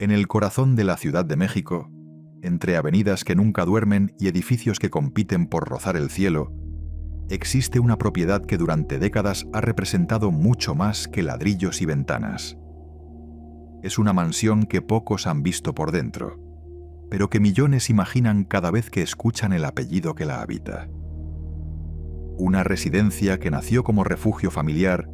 En el corazón de la Ciudad de México, entre avenidas que nunca duermen y edificios que compiten por rozar el cielo, existe una propiedad que durante décadas ha representado mucho más que ladrillos y ventanas. Es una mansión que pocos han visto por dentro, pero que millones imaginan cada vez que escuchan el apellido que la habita. Una residencia que nació como refugio familiar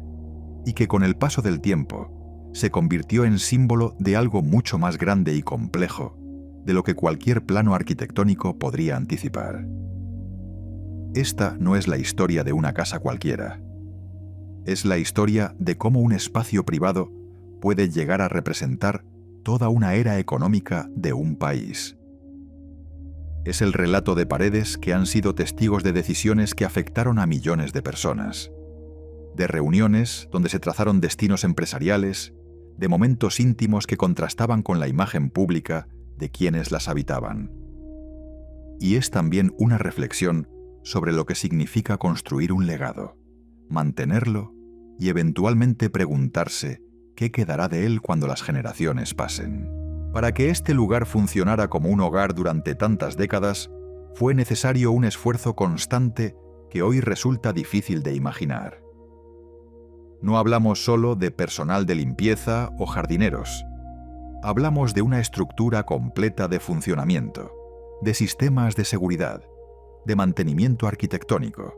y que con el paso del tiempo se convirtió en símbolo de algo mucho más grande y complejo de lo que cualquier plano arquitectónico podría anticipar. Esta no es la historia de una casa cualquiera. Es la historia de cómo un espacio privado puede llegar a representar toda una era económica de un país. Es el relato de paredes que han sido testigos de decisiones que afectaron a millones de personas, de reuniones donde se trazaron destinos empresariales, de momentos íntimos que contrastaban con la imagen pública de quienes las habitaban. Y es también una reflexión sobre lo que significa construir un legado, mantenerlo y eventualmente preguntarse qué quedará de él cuando las generaciones pasen. Para que este lugar funcionara como un hogar durante tantas décadas, fue necesario un esfuerzo constante que hoy resulta difícil de imaginar. No hablamos solo de personal de limpieza o jardineros. Hablamos de una estructura completa de funcionamiento, de sistemas de seguridad, de mantenimiento arquitectónico,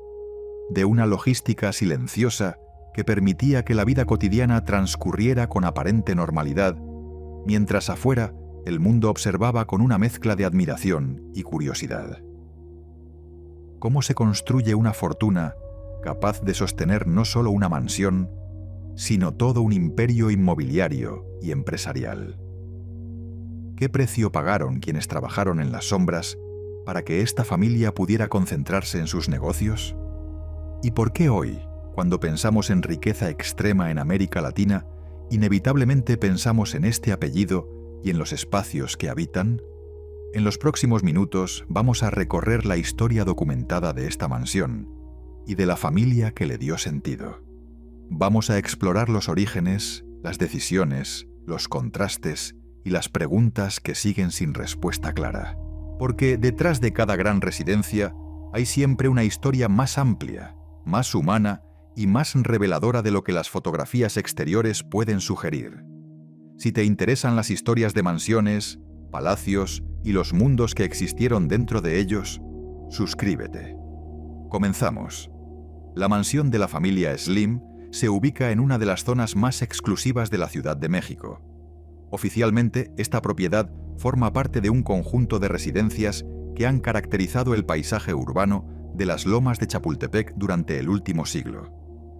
de una logística silenciosa que permitía que la vida cotidiana transcurriera con aparente normalidad, mientras afuera el mundo observaba con una mezcla de admiración y curiosidad. ¿Cómo se construye una fortuna capaz de sostener no solo una mansión, sino todo un imperio inmobiliario y empresarial? ¿Qué precio pagaron quienes trabajaron en las sombras para que esta familia pudiera concentrarse en sus negocios? ¿Y por qué hoy, cuando pensamos en riqueza extrema en América Latina, inevitablemente pensamos en este apellido y en los espacios que habitan? En los próximos minutos vamos a recorrer la historia documentada de esta mansión y de la familia que le dio sentido. Vamos a explorar los orígenes, las decisiones, los contrastes y las preguntas que siguen sin respuesta clara. Porque detrás de cada gran residencia hay siempre una historia más amplia, más humana y más reveladora de lo que las fotografías exteriores pueden sugerir. Si te interesan las historias de mansiones, palacios y los mundos que existieron dentro de ellos, suscríbete. Comenzamos. La mansión de la familia Slim se ubica en una de las zonas más exclusivas de la Ciudad de México. Oficialmente, esta propiedad forma parte de un conjunto de residencias que han caracterizado el paisaje urbano de las lomas de Chapultepec durante el último siglo.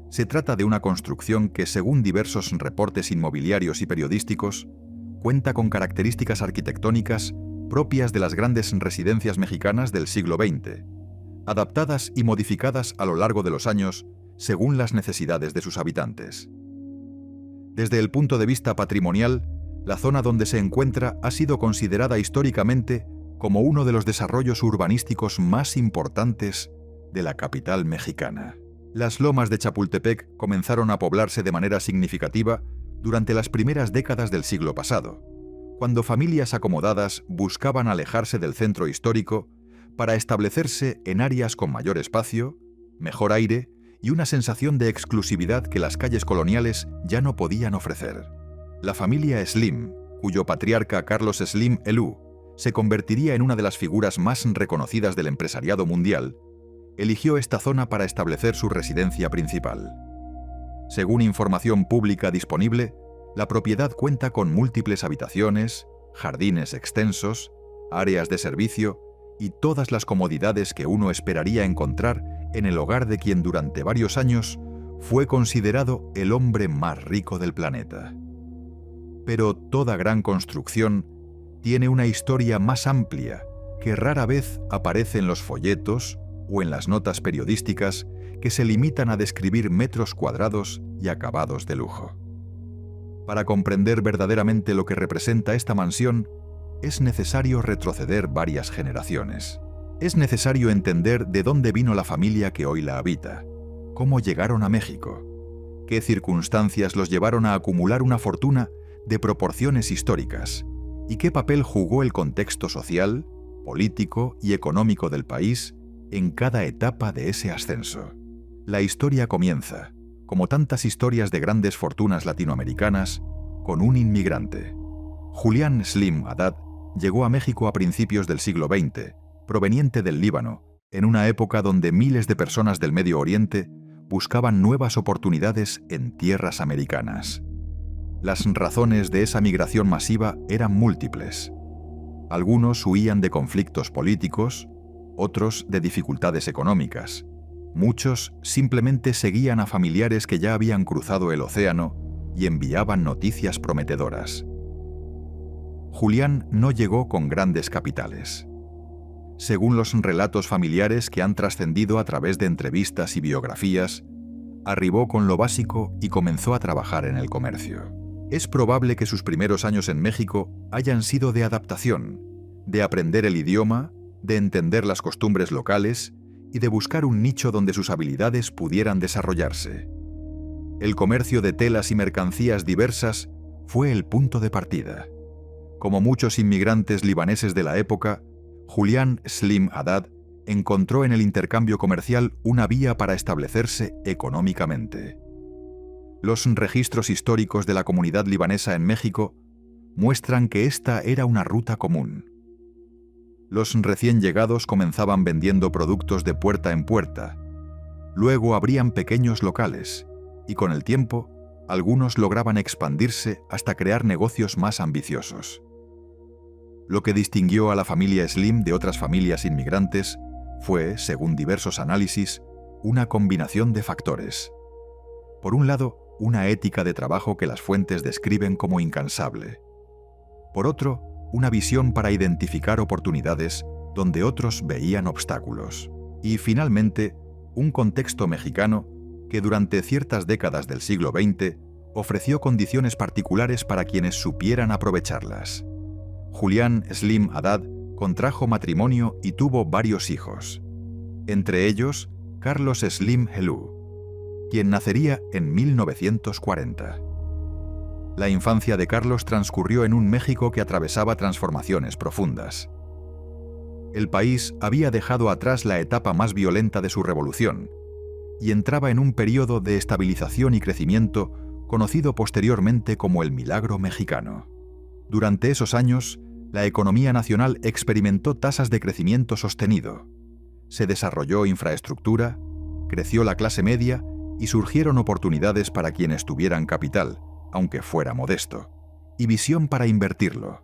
Se trata de una construcción que, según diversos reportes inmobiliarios y periodísticos, cuenta con características arquitectónicas propias de las grandes residencias mexicanas del siglo XX, adaptadas y modificadas a lo largo de los años según las necesidades de sus habitantes. Desde el punto de vista patrimonial, la zona donde se encuentra ha sido considerada históricamente como uno de los desarrollos urbanísticos más importantes de la capital mexicana. Las lomas de Chapultepec comenzaron a poblarse de manera significativa durante las primeras décadas del siglo pasado, cuando familias acomodadas buscaban alejarse del centro histórico para establecerse en áreas con mayor espacio, mejor aire y una sensación de exclusividad que las calles coloniales ya no podían ofrecer. La familia Slim, cuyo patriarca Carlos Slim Helú se convertiría en una de las figuras más reconocidas del empresariado mundial, eligió esta zona para establecer su residencia principal. Según información pública disponible, la propiedad cuenta con múltiples habitaciones, jardines extensos, áreas de servicio y todas las comodidades que uno esperaría encontrar en el hogar de quien durante varios años fue considerado el hombre más rico del planeta. Pero toda gran construcción tiene una historia más amplia que rara vez aparece en los folletos o en las notas periodísticas que se limitan a describir metros cuadrados y acabados de lujo. Para comprender verdaderamente lo que representa esta mansión, es necesario retroceder varias generaciones. Es necesario entender de dónde vino la familia que hoy la habita, cómo llegaron a México, qué circunstancias los llevaron a acumular una fortuna de proporciones históricas y qué papel jugó el contexto social, político y económico del país en cada etapa de ese ascenso. La historia comienza, como tantas historias de grandes fortunas latinoamericanas, con un inmigrante. Julián Slim Haddad llegó a México a principios del siglo XX, proveniente del Líbano, en una época donde miles de personas del Medio Oriente buscaban nuevas oportunidades en tierras americanas. Las razones de esa migración masiva eran múltiples. Algunos huían de conflictos políticos, otros de dificultades económicas. Muchos simplemente seguían a familiares que ya habían cruzado el océano y enviaban noticias prometedoras. Julián no llegó con grandes capitales. Según los relatos familiares que han trascendido a través de entrevistas y biografías, arribó con lo básico y comenzó a trabajar en el comercio. Es probable que sus primeros años en México hayan sido de adaptación, de aprender el idioma, de entender las costumbres locales y de buscar un nicho donde sus habilidades pudieran desarrollarse. El comercio de telas y mercancías diversas fue el punto de partida. Como muchos inmigrantes libaneses de la época, Julián Slim Haddad encontró en el intercambio comercial una vía para establecerse económicamente. Los registros históricos de la comunidad libanesa en México muestran que esta era una ruta común. Los recién llegados comenzaban vendiendo productos de puerta en puerta. Luego abrían pequeños locales y con el tiempo algunos lograban expandirse hasta crear negocios más ambiciosos. Lo que distinguió a la familia Slim de otras familias inmigrantes fue, según diversos análisis, una combinación de factores. Por un lado, una ética de trabajo que las fuentes describen como incansable. Por otro, una visión para identificar oportunidades donde otros veían obstáculos. Y finalmente, un contexto mexicano que durante ciertas décadas del siglo XX ofreció condiciones particulares para quienes supieran aprovecharlas. Julián Slim Haddad contrajo matrimonio y tuvo varios hijos, entre ellos Carlos Slim Helú, quien nacería en 1940. La infancia de Carlos transcurrió en un México que atravesaba transformaciones profundas. El país había dejado atrás la etapa más violenta de su revolución y entraba en un periodo de estabilización y crecimiento conocido posteriormente como el Milagro Mexicano. Durante esos años, la economía nacional experimentó tasas de crecimiento sostenido. Se desarrolló infraestructura, creció la clase media y surgieron oportunidades para quienes tuvieran capital, aunque fuera modesto, y visión para invertirlo.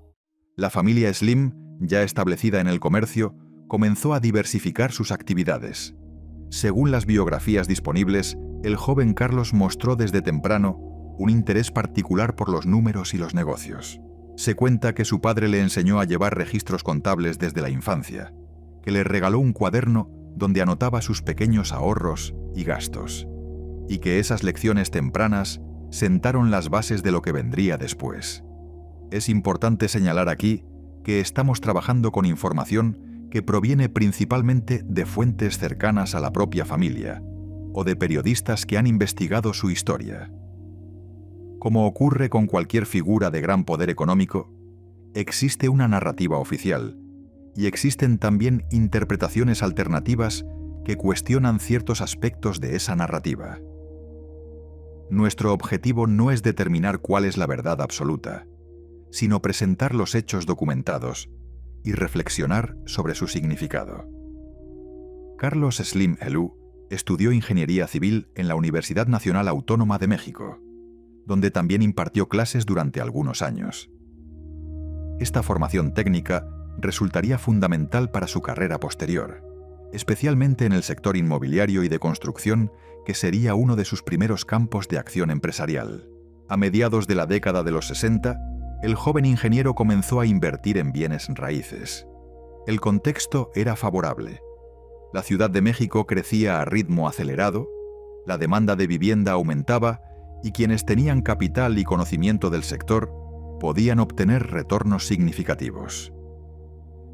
La familia Slim, ya establecida en el comercio, comenzó a diversificar sus actividades. Según las biografías disponibles, el joven Carlos mostró desde temprano un interés particular por los números y los negocios. Se cuenta que su padre le enseñó a llevar registros contables desde la infancia, que le regaló un cuaderno donde anotaba sus pequeños ahorros y gastos, y que esas lecciones tempranas sentaron las bases de lo que vendría después. Es importante señalar aquí que estamos trabajando con información que proviene principalmente de fuentes cercanas a la propia familia o de periodistas que han investigado su historia. Como ocurre con cualquier figura de gran poder económico, existe una narrativa oficial y existen también interpretaciones alternativas que cuestionan ciertos aspectos de esa narrativa. Nuestro objetivo no es determinar cuál es la verdad absoluta, sino presentar los hechos documentados y reflexionar sobre su significado. Carlos Slim Helú estudió Ingeniería Civil en la Universidad Nacional Autónoma de México, donde también impartió clases durante algunos años. Esta formación técnica resultaría fundamental para su carrera posterior, especialmente en el sector inmobiliario y de construcción, que sería uno de sus primeros campos de acción empresarial. A mediados de la década de los 60, el joven ingeniero comenzó a invertir en bienes raíces. El contexto era favorable. La Ciudad de México crecía a ritmo acelerado, la demanda de vivienda aumentaba y quienes tenían capital y conocimiento del sector podían obtener retornos significativos.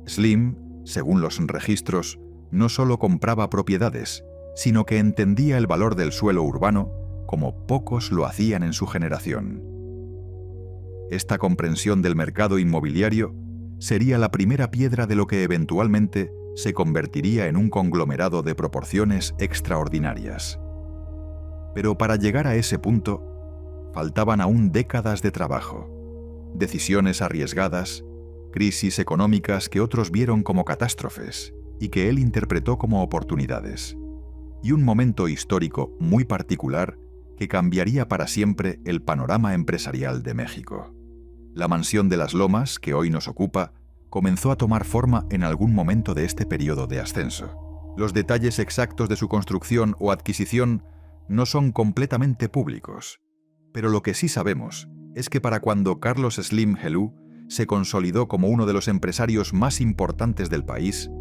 Slim, según los registros, no solo compraba propiedades, sino que entendía el valor del suelo urbano como pocos lo hacían en su generación. Esta comprensión del mercado inmobiliario sería la primera piedra de lo que eventualmente se convertiría en un conglomerado de proporciones extraordinarias. Pero para llegar a ese punto, faltaban aún décadas de trabajo, decisiones arriesgadas, crisis económicas que otros vieron como catástrofes y que él interpretó como oportunidades, y un momento histórico muy particular que cambiaría para siempre el panorama empresarial de México. La mansión de las Lomas, que hoy nos ocupa, comenzó a tomar forma en algún momento de este periodo de ascenso. Los detalles exactos de su construcción o adquisición no son completamente públicos, pero lo que sí sabemos es que para cuando Carlos Slim Helú se consolidó como uno de los empresarios más importantes del país,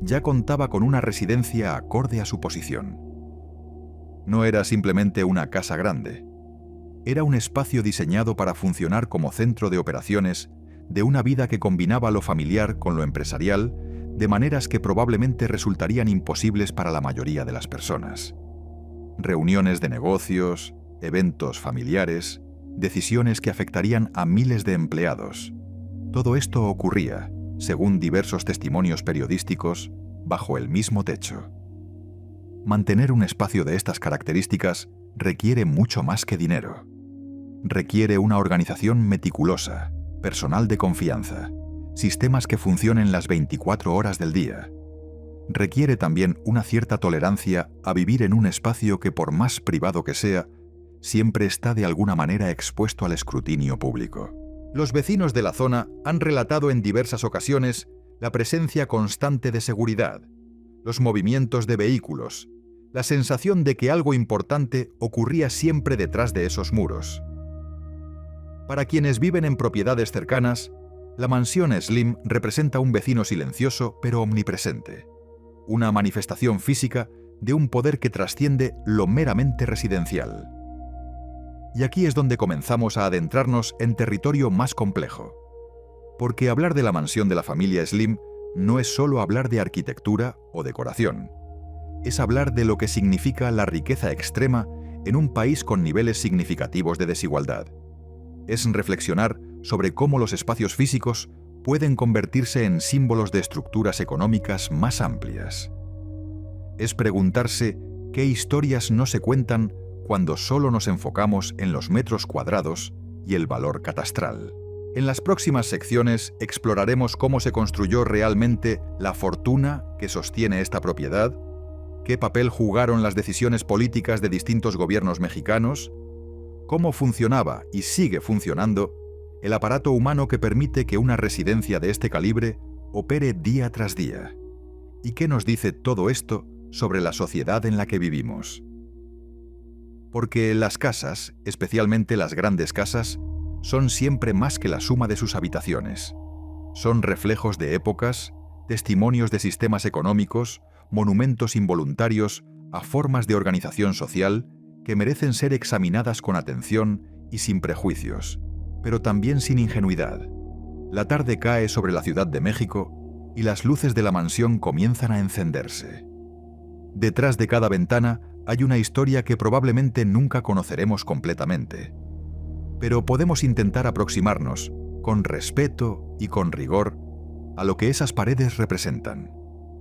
ya contaba con una residencia acorde a su posición. No era simplemente una casa grande, era un espacio diseñado para funcionar como centro de operaciones de una vida que combinaba lo familiar con lo empresarial de maneras que probablemente resultarían imposibles para la mayoría de las personas. Reuniones de negocios, eventos familiares, decisiones que afectarían a miles de empleados. Todo esto ocurría, según diversos testimonios periodísticos, bajo el mismo techo. Mantener un espacio de estas características requiere mucho más que dinero. Requiere una organización meticulosa, personal de confianza, sistemas que funcionen las 24 horas del día. Requiere también una cierta tolerancia a vivir en un espacio que, por más privado que sea, siempre está de alguna manera expuesto al escrutinio público. Los vecinos de la zona han relatado en diversas ocasiones la presencia constante de seguridad, los movimientos de vehículos, la sensación de que algo importante ocurría siempre detrás de esos muros. Para quienes viven en propiedades cercanas, la mansión Slim representa un vecino silencioso pero omnipresente, una manifestación física de un poder que trasciende lo meramente residencial. Y aquí es donde comenzamos a adentrarnos en territorio más complejo, porque hablar de la mansión de la familia Slim no es solo hablar de arquitectura o decoración, es hablar de lo que significa la riqueza extrema en un país con niveles significativos de desigualdad. Es reflexionar sobre cómo los espacios físicos pueden convertirse en símbolos de estructuras económicas más amplias. Es preguntarse qué historias no se cuentan cuando solo nos enfocamos en los metros cuadrados y el valor catastral. En las próximas secciones exploraremos cómo se construyó realmente la fortuna que sostiene esta propiedad, qué papel jugaron las decisiones políticas de distintos gobiernos mexicanos, cómo funcionaba y sigue funcionando el aparato humano que permite que una residencia de este calibre opere día tras día, y qué nos dice todo esto sobre la sociedad en la que vivimos. Porque las casas, especialmente las grandes casas, son siempre más que la suma de sus habitaciones. Son reflejos de épocas, testimonios de sistemas económicos, monumentos involuntarios a formas de organización social que merecen ser examinadas con atención y sin prejuicios, pero también sin ingenuidad. La tarde cae sobre la Ciudad de México y las luces de la mansión comienzan a encenderse. Detrás de cada ventana hay una historia que probablemente nunca conoceremos completamente, pero podemos intentar aproximarnos, con respeto y con rigor, a lo que esas paredes representan.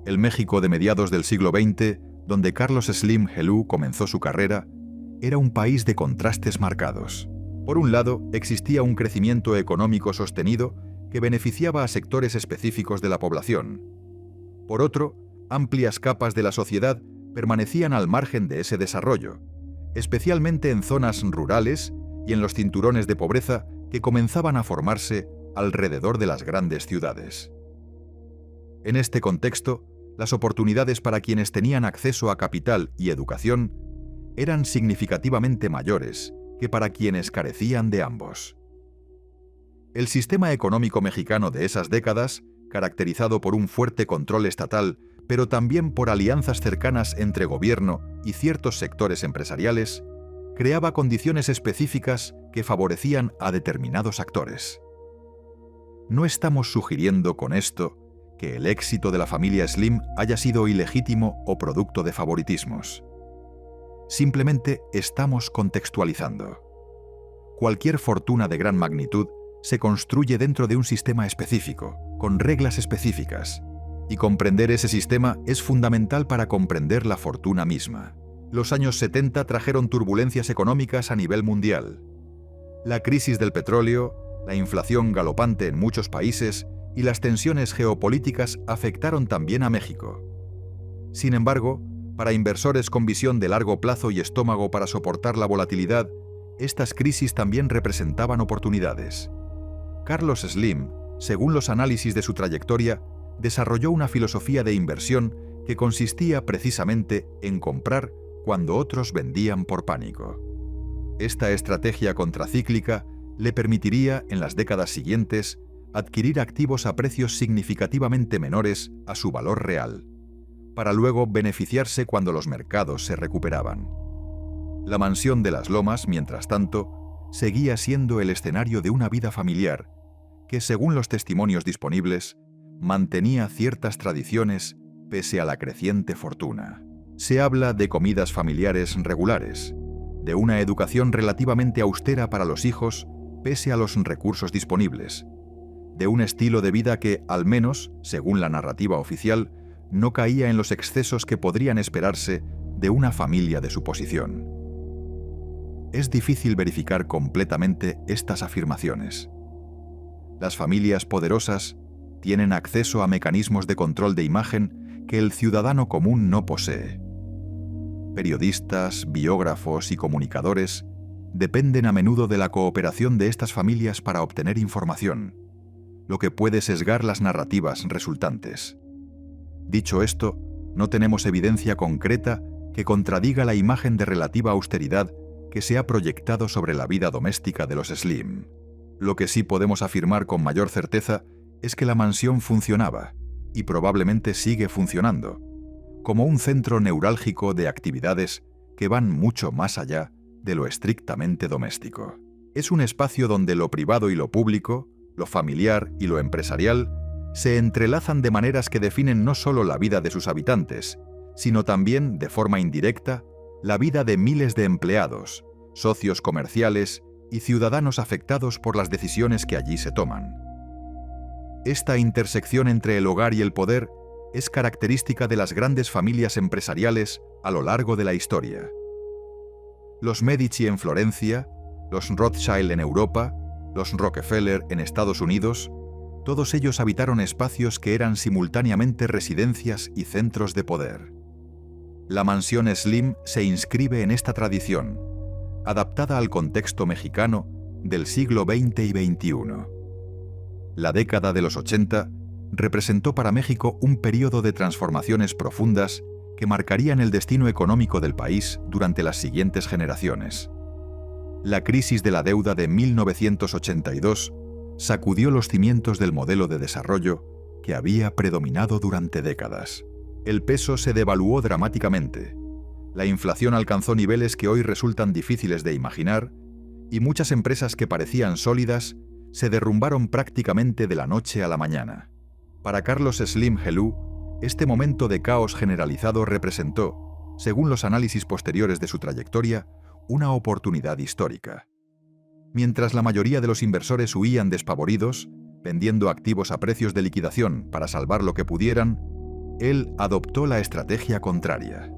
El México de mediados del siglo XX, donde Carlos Slim Helú comenzó su carrera, era un país de contrastes marcados. Por un lado, existía un crecimiento económico sostenido que beneficiaba a sectores específicos de la población. Por otro, amplias capas de la sociedad permanecían al margen de ese desarrollo, especialmente en zonas rurales y en los cinturones de pobreza que comenzaban a formarse alrededor de las grandes ciudades. En este contexto, las oportunidades para quienes tenían acceso a capital y educación eran significativamente mayores que para quienes carecían de ambos. El sistema económico mexicano de esas décadas, caracterizado por un fuerte control estatal, pero también por alianzas cercanas entre gobierno y ciertos sectores empresariales, creaba condiciones específicas que favorecían a determinados actores. No estamos sugiriendo con esto que el éxito de la familia Slim haya sido ilegítimo o producto de favoritismos. Simplemente estamos contextualizando. Cualquier fortuna de gran magnitud se construye dentro de un sistema específico, con reglas específicas, y comprender ese sistema es fundamental para comprender la fortuna misma. Los años 70 trajeron turbulencias económicas a nivel mundial. La crisis del petróleo, la inflación galopante en muchos países y las tensiones geopolíticas afectaron también a México. Sin embargo, para inversores con visión de largo plazo y estómago para soportar la volatilidad, estas crisis también representaban oportunidades. Carlos Slim, según los análisis de su trayectoria, desarrolló una filosofía de inversión que consistía precisamente en comprar cuando otros vendían por pánico. Esta estrategia contracíclica le permitiría, en las décadas siguientes, adquirir activos a precios significativamente menores a su valor real, para luego beneficiarse cuando los mercados se recuperaban. La mansión de las Lomas, mientras tanto, seguía siendo el escenario de una vida familiar que, según los testimonios disponibles, mantenía ciertas tradiciones pese a la creciente fortuna. Se habla de comidas familiares regulares, de una educación relativamente austera para los hijos pese a los recursos disponibles, de un estilo de vida que, al menos, según la narrativa oficial, no caía en los excesos que podrían esperarse de una familia de su posición. Es difícil verificar completamente estas afirmaciones. Las familias poderosas tienen acceso a mecanismos de control de imagen que el ciudadano común no posee. Periodistas, biógrafos y comunicadores dependen a menudo de la cooperación de estas familias para obtener información, lo que puede sesgar las narrativas resultantes. Dicho esto, no tenemos evidencia concreta que contradiga la imagen de relativa austeridad que se ha proyectado sobre la vida doméstica de los Slim. Lo que sí podemos afirmar con mayor certeza es que la mansión funcionaba, y probablemente sigue funcionando, como un centro neurálgico de actividades que van mucho más allá de lo estrictamente doméstico. Es un espacio donde lo privado y lo público, lo familiar y lo empresarial, se entrelazan de maneras que definen no solo la vida de sus habitantes, sino también, de forma indirecta, la vida de miles de empleados, socios comerciales y ciudadanos afectados por las decisiones que allí se toman. Esta intersección entre el hogar y el poder es característica de las grandes familias empresariales a lo largo de la historia. Los Medici en Florencia, los Rothschild en Europa, los Rockefeller en Estados Unidos, todos ellos habitaron espacios que eran simultáneamente residencias y centros de poder. La mansión Slim se inscribe en esta tradición, adaptada al contexto mexicano del siglo XX y XXI. La década de los 80 representó para México un período de transformaciones profundas que marcarían el destino económico del país durante las siguientes generaciones. La crisis de la deuda de 1982 sacudió los cimientos del modelo de desarrollo que había predominado durante décadas. El peso se devaluó dramáticamente, la inflación alcanzó niveles que hoy resultan difíciles de imaginar, y muchas empresas que parecían sólidas se derrumbaron prácticamente de la noche a la mañana. Para Carlos Slim Helú, este momento de caos generalizado representó, según los análisis posteriores de su trayectoria, una oportunidad histórica. Mientras la mayoría de los inversores huían despavoridos, vendiendo activos a precios de liquidación para salvar lo que pudieran, él adoptó la estrategia contraria.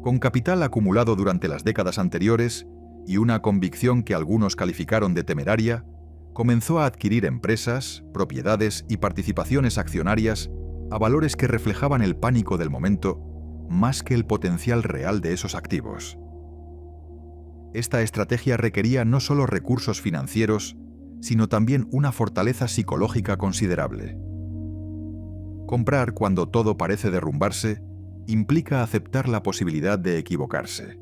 Con capital acumulado durante las décadas anteriores y una convicción que algunos calificaron de temeraria, comenzó a adquirir empresas, propiedades y participaciones accionarias a valores que reflejaban el pánico del momento más que el potencial real de esos activos. Esta estrategia requería no solo recursos financieros, sino también una fortaleza psicológica considerable. Comprar cuando todo parece derrumbarse implica aceptar la posibilidad de equivocarse,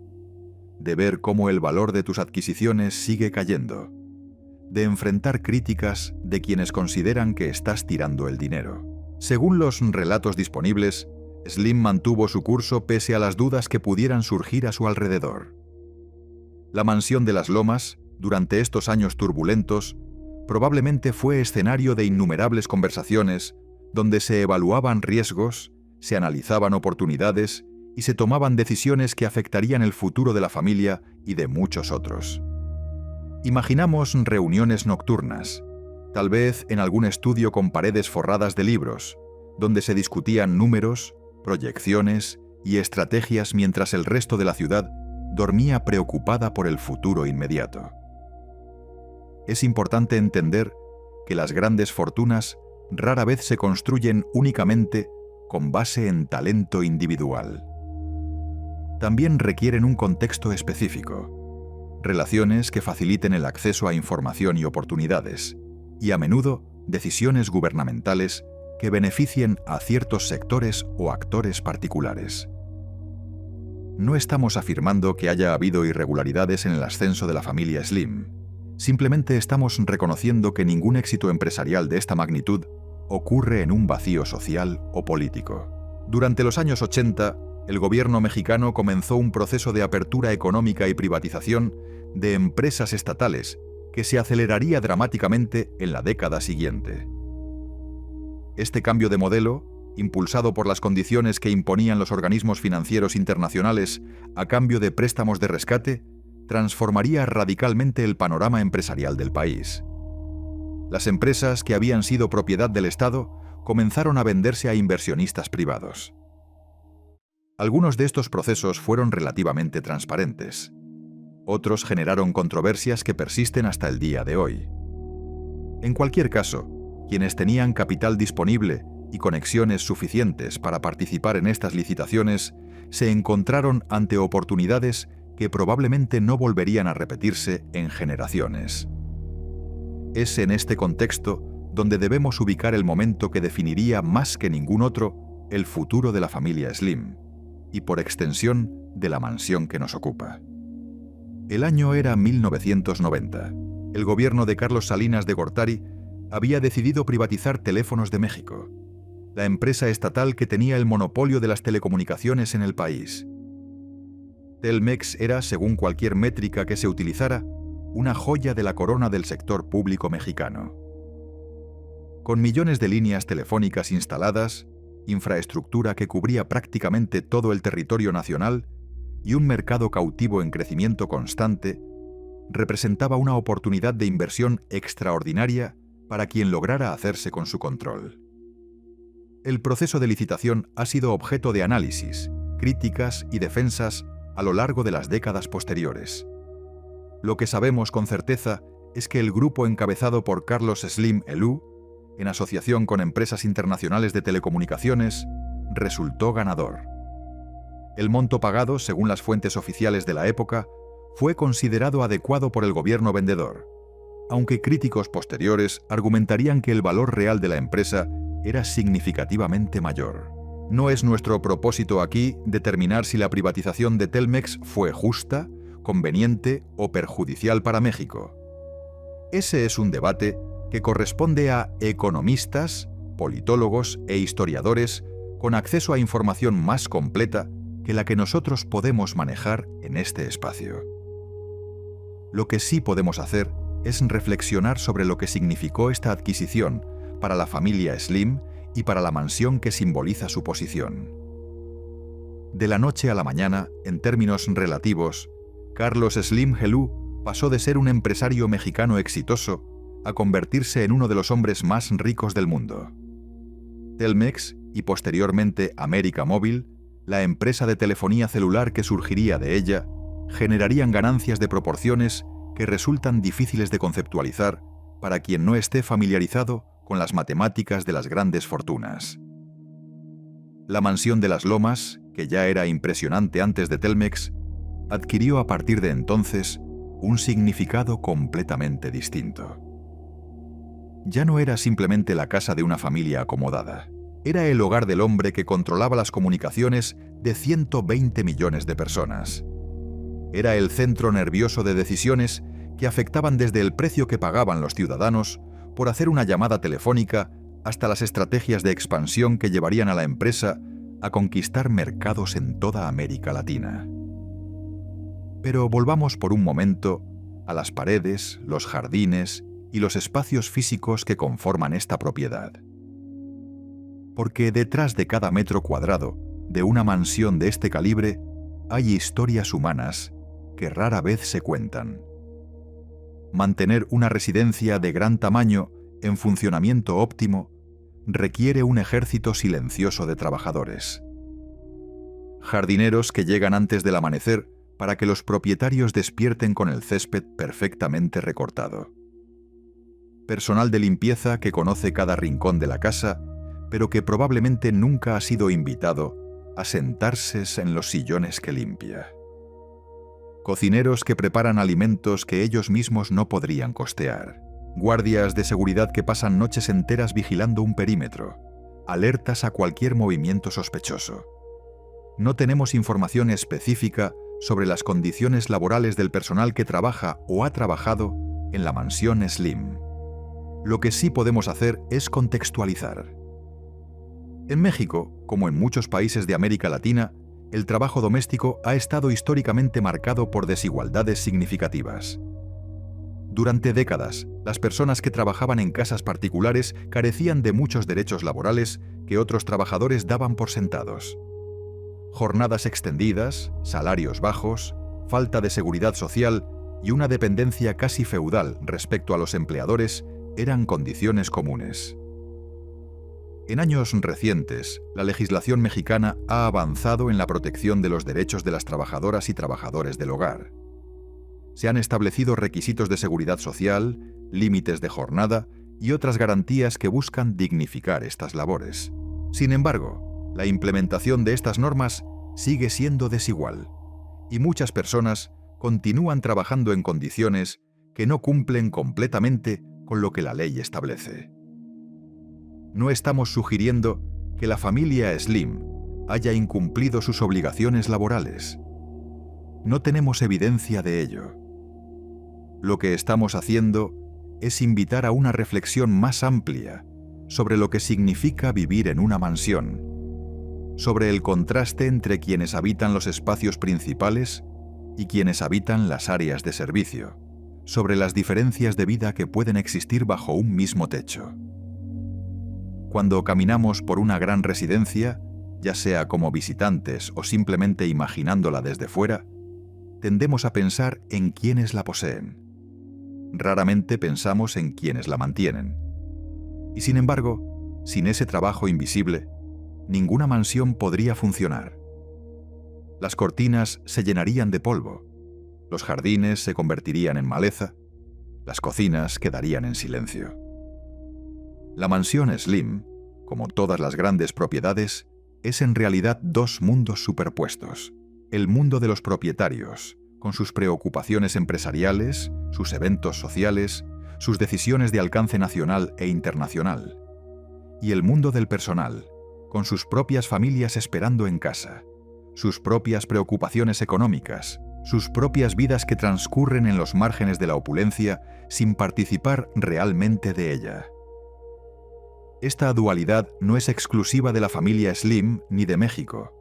de ver cómo el valor de tus adquisiciones sigue cayendo, de enfrentar críticas de quienes consideran que estás tirando el dinero. Según los relatos disponibles, Slim mantuvo su curso pese a las dudas que pudieran surgir a su alrededor. La mansión de las Lomas, durante estos años turbulentos, probablemente fue escenario de innumerables conversaciones donde se evaluaban riesgos, se analizaban oportunidades y se tomaban decisiones que afectarían el futuro de la familia y de muchos otros. Imaginamos reuniones nocturnas, tal vez en algún estudio con paredes forradas de libros, donde se discutían números, proyecciones y estrategias mientras el resto de la ciudad dormía preocupada por el futuro inmediato. Es importante entender que las grandes fortunas rara vez se construyen únicamente con base en talento individual. También requieren un contexto específico, relaciones que faciliten el acceso a información y oportunidades, y a menudo decisiones gubernamentales que beneficien a ciertos sectores o actores particulares. No estamos afirmando que haya habido irregularidades en el ascenso de la familia Slim. Simplemente estamos reconociendo que ningún éxito empresarial de esta magnitud ocurre en un vacío social o político. Durante los años 80, el gobierno mexicano comenzó un proceso de apertura económica y privatización de empresas estatales que se aceleraría dramáticamente en la década siguiente. Este cambio de modelo, impulsado por las condiciones que imponían los organismos financieros internacionales a cambio de préstamos de rescate, transformaría radicalmente el panorama empresarial del país. Las empresas que habían sido propiedad del Estado comenzaron a venderse a inversionistas privados. Algunos de estos procesos fueron relativamente transparentes. Otros generaron controversias que persisten hasta el día de hoy. En cualquier caso, quienes tenían capital disponible y conexiones suficientes para participar en estas licitaciones se encontraron ante oportunidades que probablemente no volverían a repetirse en generaciones. Es en este contexto donde debemos ubicar el momento que definiría más que ningún otro el futuro de la familia Slim y, por extensión, de la mansión que nos ocupa. El año era 1990. El gobierno de Carlos Salinas de Gortari había decidido privatizar Teléfonos de México, la empresa estatal que tenía el monopolio de las telecomunicaciones en el país. Telmex era, según cualquier métrica que se utilizara, una joya de la corona del sector público mexicano. Con millones de líneas telefónicas instaladas, infraestructura que cubría prácticamente todo el territorio nacional y un mercado cautivo en crecimiento constante, representaba una oportunidad de inversión extraordinaria para quien lograra hacerse con su control. El proceso de licitación ha sido objeto de análisis, críticas y defensas a lo largo de las décadas posteriores. Lo que sabemos con certeza es que el grupo encabezado por Carlos Slim Helú, en asociación con empresas internacionales de telecomunicaciones, resultó ganador. El monto pagado, según las fuentes oficiales de la época, fue considerado adecuado por el gobierno vendedor, aunque críticos posteriores argumentarían que el valor real de la empresa era significativamente mayor. No es nuestro propósito aquí determinar si la privatización de Telmex fue justa, conveniente o perjudicial para México. Ese es un debate que corresponde a economistas, politólogos e historiadores con acceso a información más completa que la que nosotros podemos manejar en este espacio. Lo que sí podemos hacer es reflexionar sobre lo que significó esta adquisición para la familia Slim y para la mansión que simboliza su posición. De la noche a la mañana, en términos relativos, Carlos Slim Helú pasó de ser un empresario mexicano exitoso a convertirse en uno de los hombres más ricos del mundo. Telmex y posteriormente América Móvil, la empresa de telefonía celular que surgiría de ella, generarían ganancias de proporciones que resultan difíciles de conceptualizar para quien no esté familiarizado con las matemáticas de las grandes fortunas. La mansión de las Lomas, que ya era impresionante antes de Telmex, adquirió a partir de entonces un significado completamente distinto. Ya no era simplemente la casa de una familia acomodada. Era el hogar del hombre que controlaba las comunicaciones de 120 millones de personas. Era el centro nervioso de decisiones que afectaban desde el precio que pagaban los ciudadanos por hacer una llamada telefónica hasta las estrategias de expansión que llevarían a la empresa a conquistar mercados en toda América Latina. Pero volvamos por un momento a las paredes, los jardines y los espacios físicos que conforman esta propiedad. Porque detrás de cada metro cuadrado de una mansión de este calibre hay historias humanas que rara vez se cuentan. Mantener una residencia de gran tamaño en funcionamiento óptimo requiere un ejército silencioso de trabajadores. Jardineros que llegan antes del amanecer para que los propietarios despierten con el césped perfectamente recortado. Personal de limpieza que conoce cada rincón de la casa, pero que probablemente nunca ha sido invitado a sentarse en los sillones que limpia. Cocineros que preparan alimentos que ellos mismos no podrían costear. Guardias de seguridad que pasan noches enteras vigilando un perímetro, alertas a cualquier movimiento sospechoso. No tenemos información específica sobre las condiciones laborales del personal que trabaja o ha trabajado en la mansión Slim. Lo que sí podemos hacer es contextualizar. En México, como en muchos países de América Latina, el trabajo doméstico ha estado históricamente marcado por desigualdades significativas. Durante décadas, las personas que trabajaban en casas particulares carecían de muchos derechos laborales que otros trabajadores daban por sentados. Jornadas extendidas, salarios bajos, falta de seguridad social y una dependencia casi feudal respecto a los empleadores eran condiciones comunes. En años recientes, la legislación mexicana ha avanzado en la protección de los derechos de las trabajadoras y trabajadores del hogar. Se han establecido requisitos de seguridad social, límites de jornada y otras garantías que buscan dignificar estas labores. Sin embargo, la implementación de estas normas sigue siendo desigual, y muchas personas continúan trabajando en condiciones que no cumplen completamente con lo que la ley establece. No estamos sugiriendo que la familia Slim haya incumplido sus obligaciones laborales. No tenemos evidencia de ello. Lo que estamos haciendo es invitar a una reflexión más amplia sobre lo que significa vivir en una mansión, sobre el contraste entre quienes habitan los espacios principales y quienes habitan las áreas de servicio, sobre las diferencias de vida que pueden existir bajo un mismo techo. Cuando caminamos por una gran residencia, ya sea como visitantes o simplemente imaginándola desde fuera, tendemos a pensar en quienes la poseen. Raramente pensamos en quienes la mantienen. Y sin embargo, sin ese trabajo invisible, ninguna mansión podría funcionar. Las cortinas se llenarían de polvo, los jardines se convertirían en maleza, las cocinas quedarían en silencio. La mansión Slim, como todas las grandes propiedades, es en realidad dos mundos superpuestos. El mundo de los propietarios, con sus preocupaciones empresariales, sus eventos sociales, sus decisiones de alcance nacional e internacional. Y el mundo del personal, con sus propias familias esperando en casa, sus propias preocupaciones económicas, sus propias vidas que transcurren en los márgenes de la opulencia sin participar realmente de ella. Esta dualidad no es exclusiva de la familia Slim ni de México.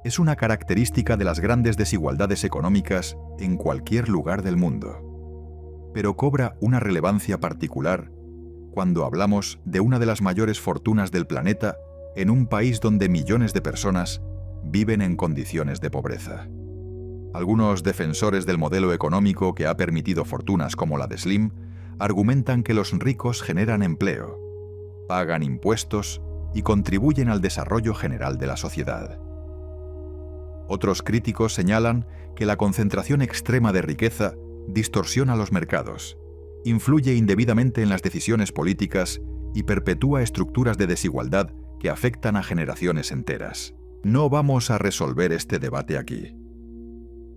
Es una característica de las grandes desigualdades económicas en cualquier lugar del mundo. Pero cobra una relevancia particular cuando hablamos de una de las mayores fortunas del planeta en un país donde millones de personas viven en condiciones de pobreza. Algunos defensores del modelo económico que ha permitido fortunas como la de Slim argumentan que los ricos generan empleo, pagan impuestos y contribuyen al desarrollo general de la sociedad. Otros críticos señalan que la concentración extrema de riqueza distorsiona los mercados, influye indebidamente en las decisiones políticas y perpetúa estructuras de desigualdad que afectan a generaciones enteras. No vamos a resolver este debate aquí.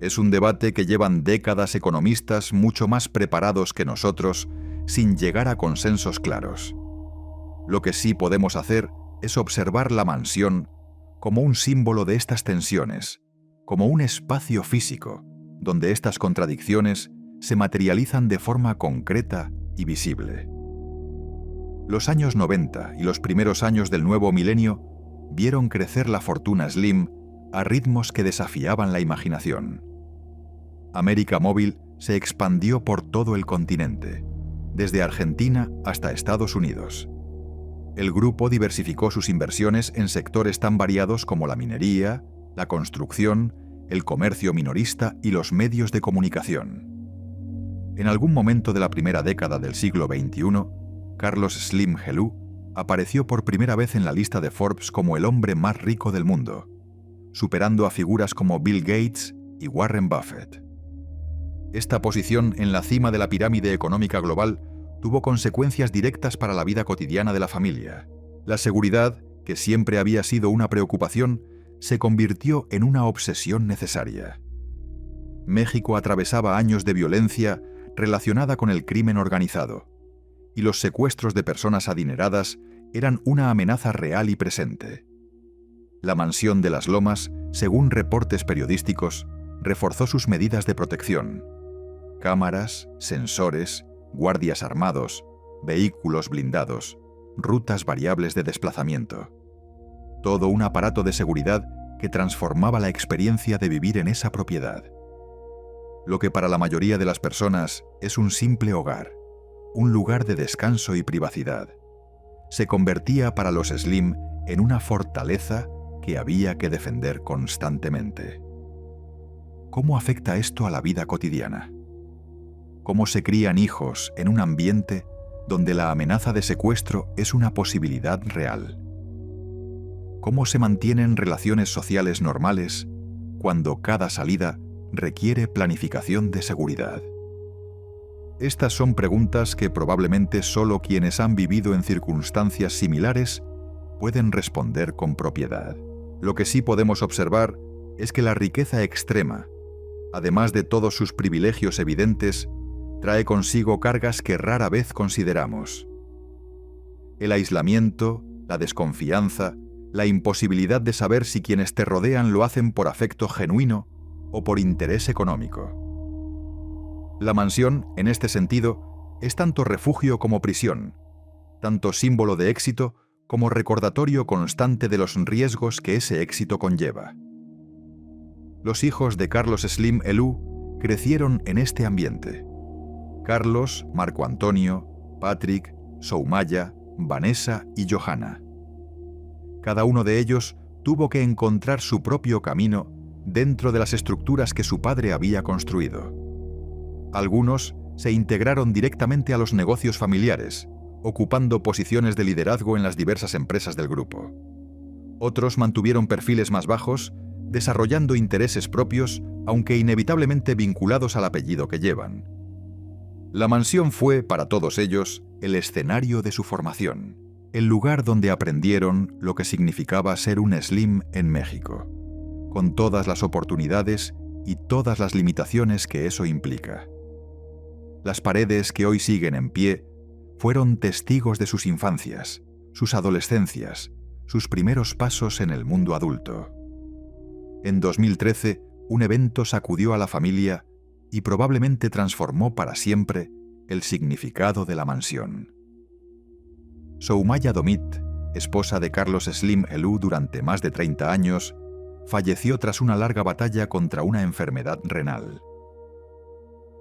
Es un debate que llevan décadas economistas mucho más preparados que nosotros sin llegar a consensos claros. Lo que sí podemos hacer es observar la mansión como un símbolo de estas tensiones, como un espacio físico donde estas contradicciones se materializan de forma concreta y visible. Los años 90 y los primeros años del nuevo milenio vieron crecer la fortuna Slim a ritmos que desafiaban la imaginación. América Móvil se expandió por todo el continente, desde Argentina hasta Estados Unidos. El grupo diversificó sus inversiones en sectores tan variados como la minería, la construcción, el comercio minorista y los medios de comunicación. En algún momento de la primera década del siglo XXI, Carlos Slim Helú apareció por primera vez en la lista de Forbes como el hombre más rico del mundo, superando a figuras como Bill Gates y Warren Buffett. Esta posición en la cima de la pirámide económica global tuvo consecuencias directas para la vida cotidiana de la familia. La seguridad, que siempre había sido una preocupación, se convirtió en una obsesión necesaria. México atravesaba años de violencia relacionada con el crimen organizado, y los secuestros de personas adineradas eran una amenaza real y presente. La Mansión de las Lomas, según reportes periodísticos, reforzó sus medidas de protección: cámaras, sensores, guardias armados, vehículos blindados, rutas variables de desplazamiento. Todo un aparato de seguridad que transformaba la experiencia de vivir en esa propiedad. Lo que para la mayoría de las personas es un simple hogar, un lugar de descanso y privacidad, se convertía para los Slim en una fortaleza que había que defender constantemente. ¿Cómo afecta esto a la vida cotidiana? ¿Cómo se crían hijos en un ambiente donde la amenaza de secuestro es una posibilidad real? ¿Cómo se mantienen relaciones sociales normales cuando cada salida requiere planificación de seguridad? Estas son preguntas que probablemente solo quienes han vivido en circunstancias similares pueden responder con propiedad. Lo que sí podemos observar es que la riqueza extrema, además de todos sus privilegios evidentes, trae consigo cargas que rara vez consideramos. El aislamiento, la desconfianza, la imposibilidad de saber si quienes te rodean lo hacen por afecto genuino o por interés económico. La mansión, en este sentido, es tanto refugio como prisión, tanto símbolo de éxito como recordatorio constante de los riesgos que ese éxito conlleva. Los hijos de Carlos Slim Helú crecieron en este ambiente. Carlos, Marco Antonio, Patrick, Soumaya, Vanessa y Johanna. Cada uno de ellos tuvo que encontrar su propio camino dentro de las estructuras que su padre había construido. Algunos se integraron directamente a los negocios familiares, ocupando posiciones de liderazgo en las diversas empresas del grupo. Otros mantuvieron perfiles más bajos, desarrollando intereses propios, aunque inevitablemente vinculados al apellido que llevan. La mansión fue, para todos ellos, el escenario de su formación, el lugar donde aprendieron lo que significaba ser un Slim en México, con todas las oportunidades y todas las limitaciones que eso implica. Las paredes que hoy siguen en pie fueron testigos de sus infancias, sus adolescencias, sus primeros pasos en el mundo adulto. En 2013, un evento sacudió a la familia y probablemente transformó para siempre el significado de la mansión. Soumaya Domit, esposa de Carlos Slim Helú durante más de 30 años, falleció tras una larga batalla contra una enfermedad renal.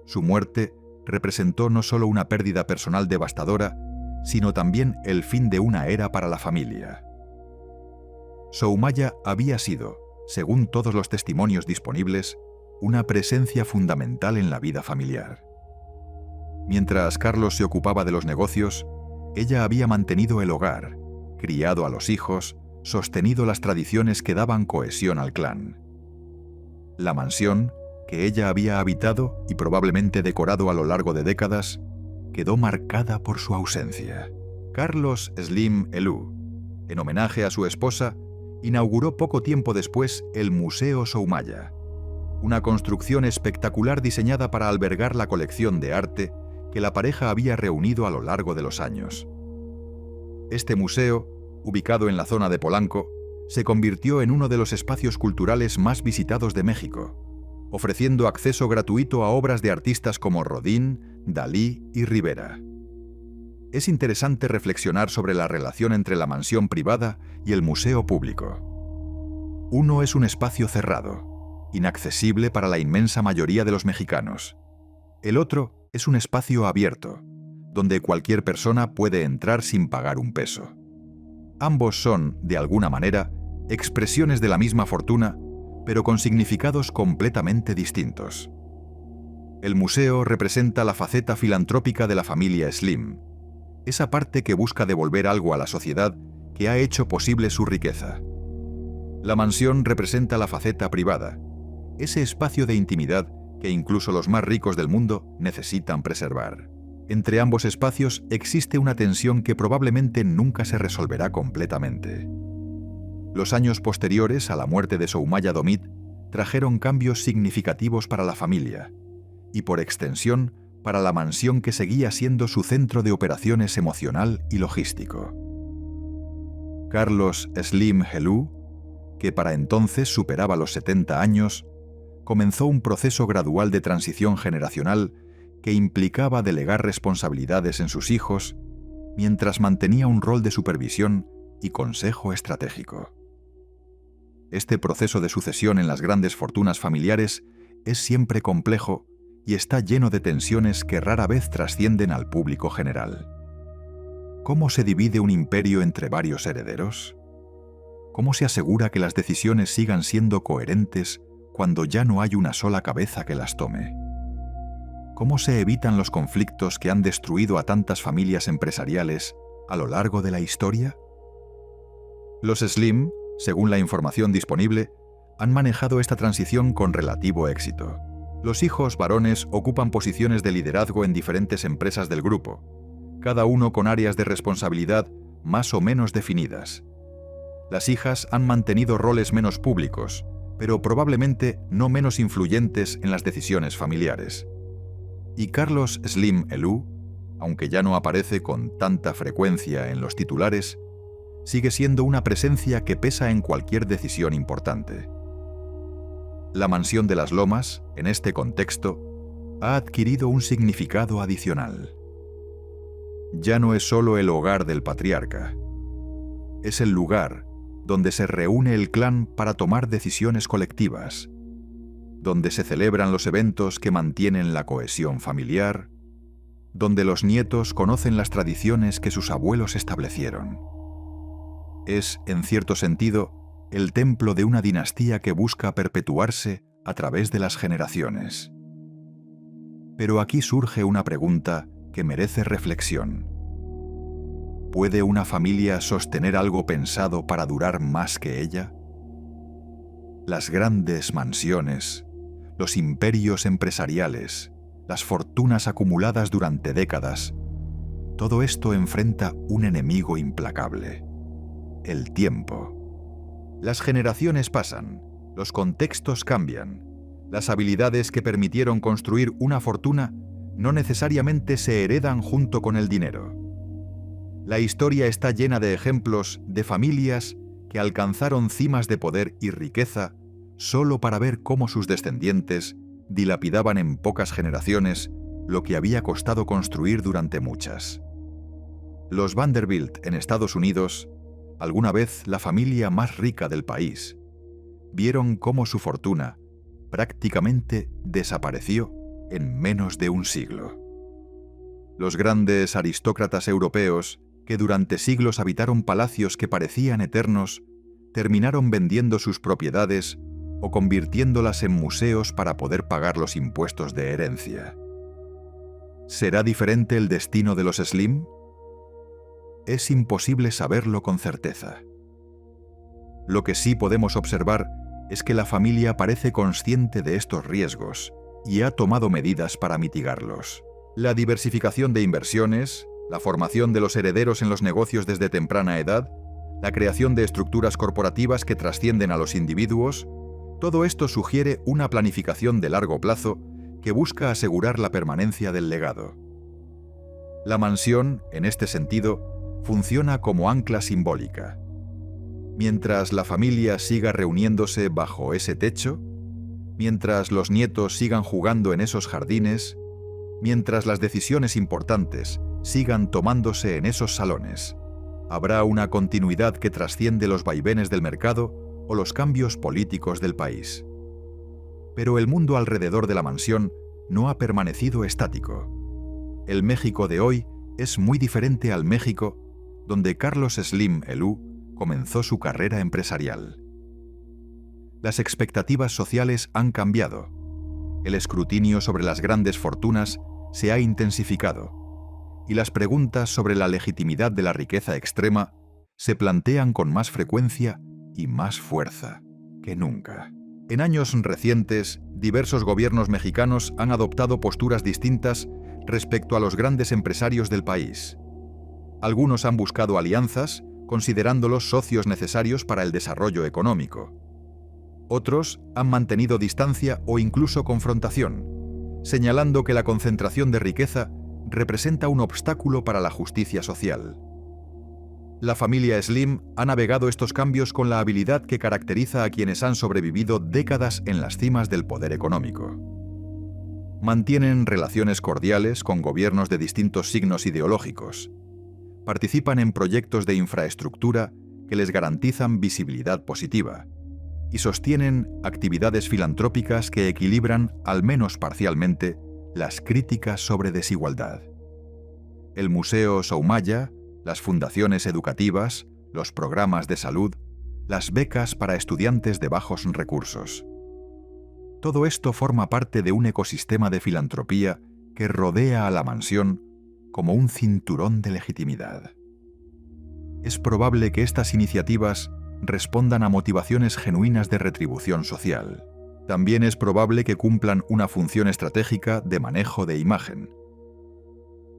Su muerte representó no solo una pérdida personal devastadora, sino también el fin de una era para la familia. Soumaya había sido, según todos los testimonios disponibles, una presencia fundamental en la vida familiar. Mientras Carlos se ocupaba de los negocios, ella había mantenido el hogar, criado a los hijos, sostenido las tradiciones que daban cohesión al clan. La mansión, que ella había habitado y probablemente decorado a lo largo de décadas, quedó marcada por su ausencia. Carlos Slim Helú, en homenaje a su esposa, inauguró poco tiempo después el Museo Soumaya, una construcción espectacular diseñada para albergar la colección de arte que la pareja había reunido a lo largo de los años. Este museo, ubicado en la zona de Polanco, se convirtió en uno de los espacios culturales más visitados de México, ofreciendo acceso gratuito a obras de artistas como Rodin, Dalí y Rivera. Es interesante reflexionar sobre la relación entre la mansión privada y el museo público. Uno es un espacio cerrado, inaccesible para la inmensa mayoría de los mexicanos. El otro es un espacio abierto, donde cualquier persona puede entrar sin pagar un peso. Ambos son, de alguna manera, expresiones de la misma fortuna, pero con significados completamente distintos. El museo representa la faceta filantrópica de la familia Slim, esa parte que busca devolver algo a la sociedad que ha hecho posible su riqueza. La mansión representa la faceta privada, ese espacio de intimidad que incluso los más ricos del mundo necesitan preservar. Entre ambos espacios existe una tensión que probablemente nunca se resolverá completamente. Los años posteriores a la muerte de Soumaya Domit trajeron cambios significativos para la familia y, por extensión, para la mansión que seguía siendo su centro de operaciones emocional y logístico. Carlos Slim Helou, que para entonces superaba los 70 años, comenzó un proceso gradual de transición generacional que implicaba delegar responsabilidades en sus hijos, mientras mantenía un rol de supervisión y consejo estratégico. Este proceso de sucesión en las grandes fortunas familiares es siempre complejo y está lleno de tensiones que rara vez trascienden al público general. ¿Cómo se divide un imperio entre varios herederos? ¿Cómo se asegura que las decisiones sigan siendo coherentes cuando ya no hay una sola cabeza que las tome? ¿Cómo se evitan los conflictos que han destruido a tantas familias empresariales a lo largo de la historia? Los Slim, según la información disponible, han manejado esta transición con relativo éxito. Los hijos varones ocupan posiciones de liderazgo en diferentes empresas del grupo, cada uno con áreas de responsabilidad más o menos definidas. Las hijas han mantenido roles menos públicos, pero probablemente no menos influyentes en las decisiones familiares. Y Carlos Slim Helou, aunque ya no aparece con tanta frecuencia en los titulares, sigue siendo una presencia que pesa en cualquier decisión importante. La mansión de las Lomas, en este contexto, ha adquirido un significado adicional. Ya no es solo el hogar del patriarca. Es el lugar donde se reúne el clan para tomar decisiones colectivas, donde se celebran los eventos que mantienen la cohesión familiar, donde los nietos conocen las tradiciones que sus abuelos establecieron. Es, en cierto sentido, el templo de una dinastía que busca perpetuarse a través de las generaciones. Pero aquí surge una pregunta que merece reflexión. ¿Puede una familia sostener algo pensado para durar más que ella? Las grandes mansiones, los imperios empresariales, las fortunas acumuladas durante décadas, todo esto enfrenta un enemigo implacable: el tiempo. Las generaciones pasan, los contextos cambian, las habilidades que permitieron construir una fortuna no necesariamente se heredan junto con el dinero. La historia está llena de ejemplos de familias que alcanzaron cimas de poder y riqueza solo para ver cómo sus descendientes dilapidaban en pocas generaciones lo que había costado construir durante muchas. Los Vanderbilt en Estados Unidos, alguna vez la familia más rica del país, vieron cómo su fortuna prácticamente desapareció en menos de un siglo. Los grandes aristócratas europeos, que durante siglos habitaron palacios que parecían eternos, terminaron vendiendo sus propiedades o convirtiéndolas en museos para poder pagar los impuestos de herencia. ¿Será diferente el destino de los Slim? Es imposible saberlo con certeza. Lo que sí podemos observar es que la familia parece consciente de estos riesgos y ha tomado medidas para mitigarlos. La diversificación de inversiones, la formación de los herederos en los negocios desde temprana edad, la creación de estructuras corporativas que trascienden a los individuos, todo esto sugiere una planificación de largo plazo que busca asegurar la permanencia del legado. La mansión, en este sentido, funciona como ancla simbólica. Mientras la familia siga reuniéndose bajo ese techo, mientras los nietos sigan jugando en esos jardines, mientras las decisiones importantes sigan tomándose en esos salones, habrá una continuidad que trasciende los vaivenes del mercado o los cambios políticos del país. Pero el mundo alrededor de la mansión no ha permanecido estático. El México de hoy es muy diferente al México donde Carlos Slim Helou comenzó su carrera empresarial. Las expectativas sociales han cambiado El escrutinio sobre las grandes fortunas se ha intensificado, y las preguntas sobre la legitimidad de la riqueza extrema se plantean con más frecuencia y más fuerza que nunca. En años recientes, diversos gobiernos mexicanos han adoptado posturas distintas respecto a los grandes empresarios del país. Algunos han buscado alianzas, considerándolos socios necesarios para el desarrollo económico. Otros han mantenido distancia o incluso confrontación, señalando que la concentración de riqueza representa un obstáculo para la justicia social. La familia Slim ha navegado estos cambios con la habilidad que caracteriza a quienes han sobrevivido décadas en las cimas del poder económico. Mantienen relaciones cordiales con gobiernos de distintos signos ideológicos. Participan en proyectos de infraestructura que les garantizan visibilidad positiva y sostienen actividades filantrópicas que equilibran, al menos parcialmente, las críticas sobre desigualdad. El Museo Soumaya, las fundaciones educativas, los programas de salud, las becas para estudiantes de bajos recursos. Todo esto forma parte de un ecosistema de filantropía que rodea a la mansión como un cinturón de legitimidad. Es probable que estas iniciativas respondan a motivaciones genuinas de retribución social. También es probable que cumplan una función estratégica de manejo de imagen.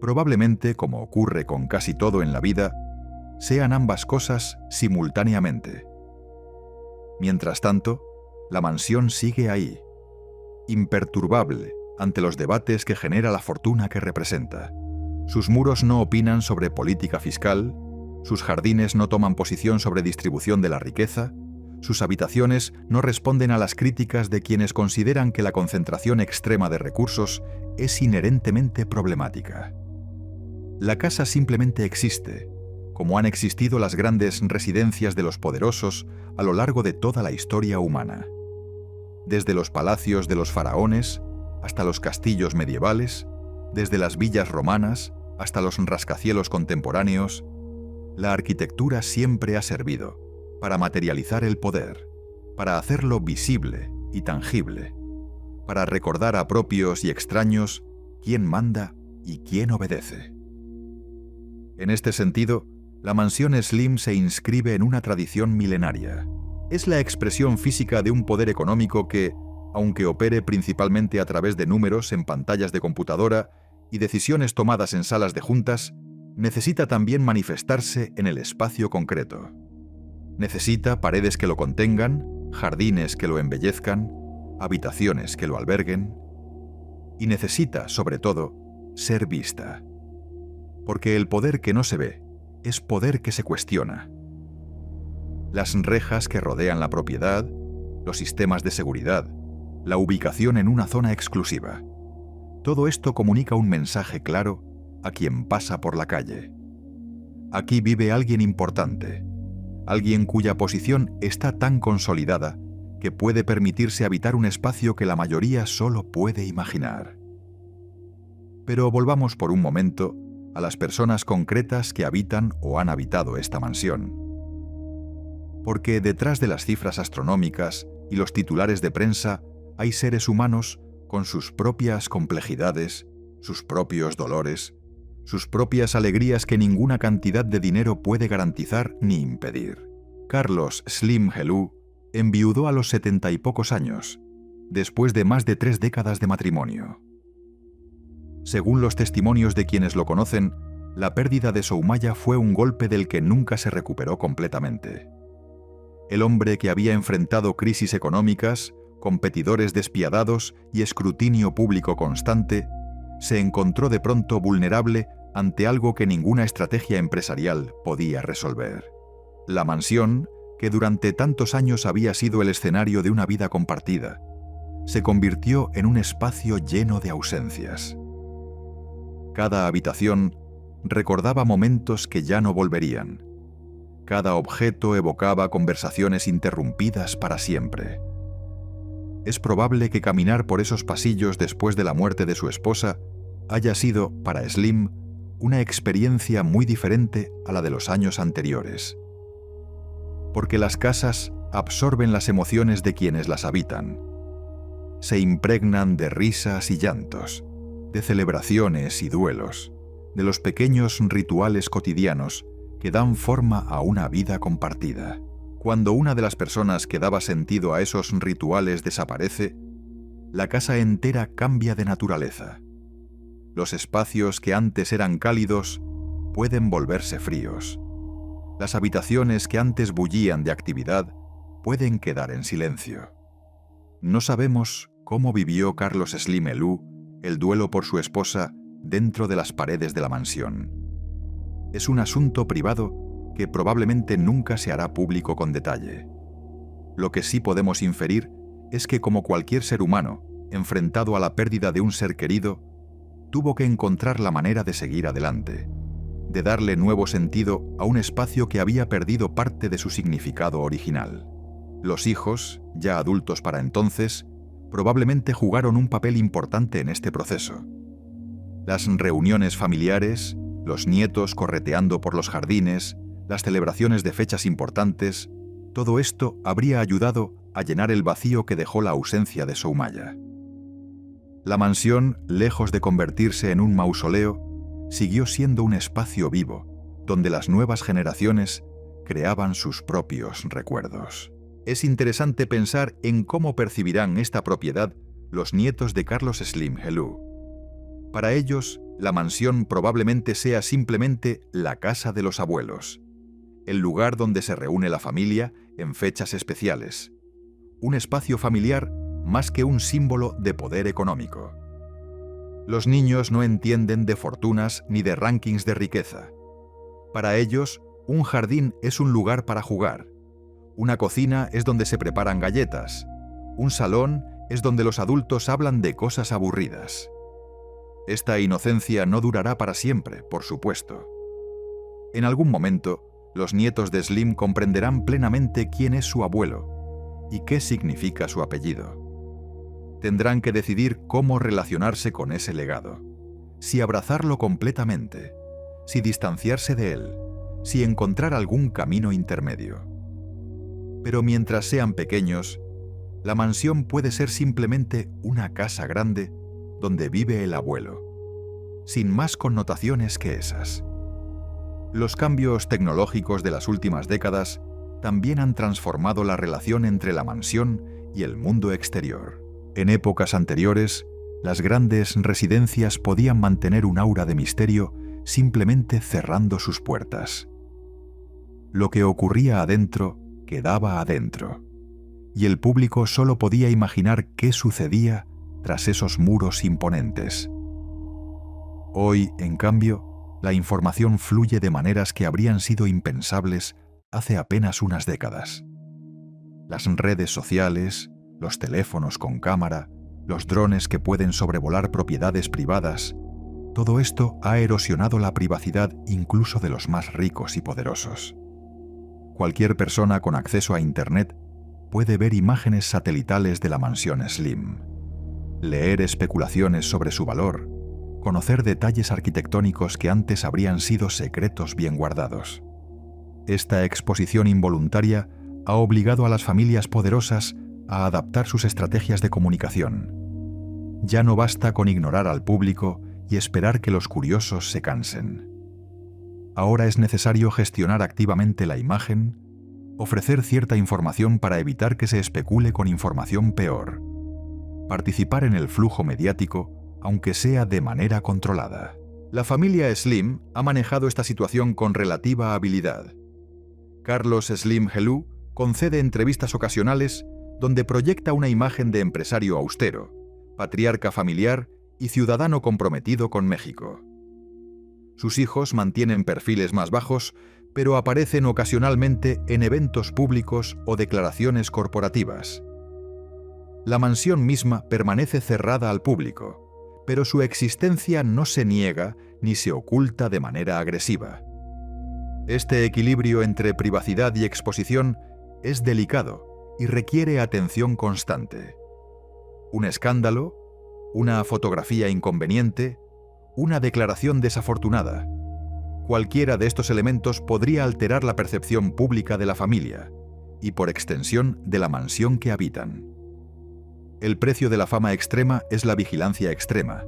Probablemente, como ocurre con casi todo en la vida, sean ambas cosas simultáneamente. Mientras tanto, la mansión sigue ahí, imperturbable ante los debates que genera la fortuna que representa. Sus muros no opinan sobre política fiscal, sus jardines no toman posición sobre distribución de la riqueza, sus habitaciones no responden a las críticas de quienes consideran que la concentración extrema de recursos es inherentemente problemática. La casa simplemente existe, como han existido las grandes residencias de los poderosos a lo largo de toda la historia humana. Desde los palacios de los faraones hasta los castillos medievales, desde las villas romanas hasta los rascacielos contemporáneos, la arquitectura siempre ha servido para materializar el poder, para hacerlo visible y tangible, para recordar a propios y extraños quién manda y quién obedece. En este sentido, la mansión Slim se inscribe en una tradición milenaria. Es la expresión física de un poder económico que, aunque opere principalmente a través de números en pantallas de computadora y decisiones tomadas en salas de juntas, necesita también manifestarse en el espacio concreto. Necesita paredes que lo contengan, jardines que lo embellezcan, habitaciones que lo alberguen, y necesita, sobre todo, ser vista. Porque el poder que no se ve es poder que se cuestiona. Las rejas que rodean la propiedad, los sistemas de seguridad, la ubicación en una zona exclusiva. Todo esto comunica un mensaje claro a quien pasa por la calle. Aquí vive alguien importante, alguien cuya posición está tan consolidada que puede permitirse habitar un espacio que la mayoría solo puede imaginar. Pero volvamos por un momento a las personas concretas que habitan o han habitado esta mansión. Porque detrás de las cifras astronómicas y los titulares de prensa hay seres humanos con sus propias complejidades, sus propios dolores, sus propias alegrías que ninguna cantidad de dinero puede garantizar ni impedir. Carlos Slim Helú enviudó a los 70 y pocos años, después de más de 3 décadas de matrimonio. Según los testimonios de quienes lo conocen, la pérdida de Soumaya fue un golpe del que nunca se recuperó completamente. El hombre que había enfrentado crisis económicas, competidores despiadados y escrutinio público constante, se encontró de pronto vulnerable ante algo que ninguna estrategia empresarial podía resolver. La mansión, que durante tantos años había sido el escenario de una vida compartida, se convirtió en un espacio lleno de ausencias. Cada habitación recordaba momentos que ya no volverían. Cada objeto evocaba conversaciones interrumpidas para siempre. Es probable que caminar por esos pasillos después de la muerte de su esposa haya sido, para Slim, una experiencia muy diferente a la de los años anteriores. Porque las casas absorben las emociones de quienes las habitan. se impregnan de risas y llantos, de celebraciones y duelos, de los pequeños rituales cotidianos que dan forma a una vida compartida. Cuando una de las personas que daba sentido a esos rituales desaparece, la casa entera cambia de naturaleza. Los espacios que antes eran cálidos pueden volverse fríos. Las habitaciones que antes bullían de actividad pueden quedar en silencio. No sabemos cómo vivió Carlos Slim Helú el duelo por su esposa dentro de las paredes de la mansión. Es un asunto privado que probablemente nunca se hará público con detalle. Lo que sí podemos inferir es que, como cualquier ser humano enfrentado a la pérdida de un ser querido, tuvo que encontrar la manera de seguir adelante, de darle nuevo sentido a un espacio que había perdido parte de su significado original. Los hijos, ya adultos para entonces, probablemente jugaron un papel importante en este proceso. Las reuniones familiares, los nietos correteando por los jardines, las celebraciones de fechas importantes, todo esto habría ayudado a llenar el vacío que dejó la ausencia de Soumaya. La mansión, lejos de convertirse en un mausoleo, siguió siendo un espacio vivo, donde las nuevas generaciones creaban sus propios recuerdos. Es interesante pensar en cómo percibirán esta propiedad los nietos de Carlos Slim Helú. Para ellos, la mansión probablemente sea simplemente la casa de los abuelos, el lugar donde se reúne la familia en fechas especiales, un espacio familiar más que un símbolo de poder económico. Los niños no entienden de fortunas ni de rankings de riqueza. Para ellos, un jardín es un lugar para jugar, una cocina es donde se preparan galletas, un salón es donde los adultos hablan de cosas aburridas. Esta inocencia no durará para siempre, por supuesto. En algún momento, los nietos de Slim comprenderán plenamente quién es su abuelo y qué significa su apellido. Tendrán que decidir cómo relacionarse con ese legado, si abrazarlo completamente, si distanciarse de él, si encontrar algún camino intermedio. Pero mientras sean pequeños, la mansión puede ser simplemente una casa grande donde vive el abuelo, sin más connotaciones que esas. Los cambios tecnológicos de las últimas décadas también han transformado la relación entre la mansión y el mundo exterior. En épocas anteriores, las grandes residencias podían mantener un aura de misterio simplemente cerrando sus puertas. Lo que ocurría adentro quedaba adentro, y el público solo podía imaginar qué sucedía tras esos muros imponentes. Hoy, en cambio, la información fluye de maneras que habrían sido impensables hace apenas unas décadas. Las redes sociales, los teléfonos con cámara, los drones que pueden sobrevolar propiedades privadas, todo esto ha erosionado la privacidad incluso de los más ricos y poderosos. Cualquier persona con acceso a Internet puede ver imágenes satelitales de la mansión Slim, leer especulaciones sobre su valor, conocer detalles arquitectónicos que antes habrían sido secretos bien guardados. Esta exposición involuntaria ha obligado a las familias poderosas a adaptar sus estrategias de comunicación. Ya no basta con ignorar al público y esperar que los curiosos se cansen. Ahora es necesario gestionar activamente la imagen, ofrecer cierta información para evitar que se especule con información peor, participar en el flujo mediático, aunque sea de manera controlada. La familia Slim ha manejado esta situación con relativa habilidad. Carlos Slim Helú concede entrevistas ocasionales donde proyecta una imagen de empresario austero, patriarca familiar y ciudadano comprometido con México. Sus hijos mantienen perfiles más bajos, pero aparecen ocasionalmente en eventos públicos o declaraciones corporativas. La mansión misma permanece cerrada al público, pero su existencia no se niega ni se oculta de manera agresiva. Este equilibrio entre privacidad y exposición es delicado y requiere atención constante. Un escándalo, una fotografía inconveniente, una declaración desafortunada. Cualquiera de estos elementos podría alterar la percepción pública de la familia y, por extensión, de la mansión que habitan. El precio de la fama extrema es la vigilancia extrema,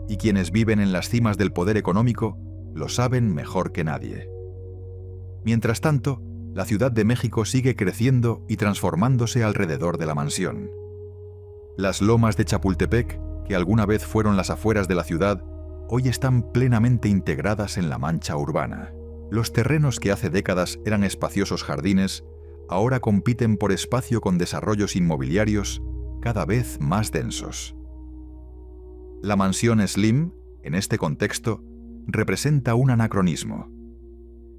y quienes viven en las cimas del poder económico lo saben mejor que nadie. Mientras tanto, la Ciudad de México sigue creciendo y transformándose alrededor de la mansión. Las lomas de Chapultepec, que alguna vez fueron las afueras de la ciudad, hoy están plenamente integradas en la mancha urbana. Los terrenos que hace décadas eran espaciosos jardines, ahora compiten por espacio con desarrollos inmobiliarios cada vez más densos. La mansión Slim, en este contexto, representa un anacronismo.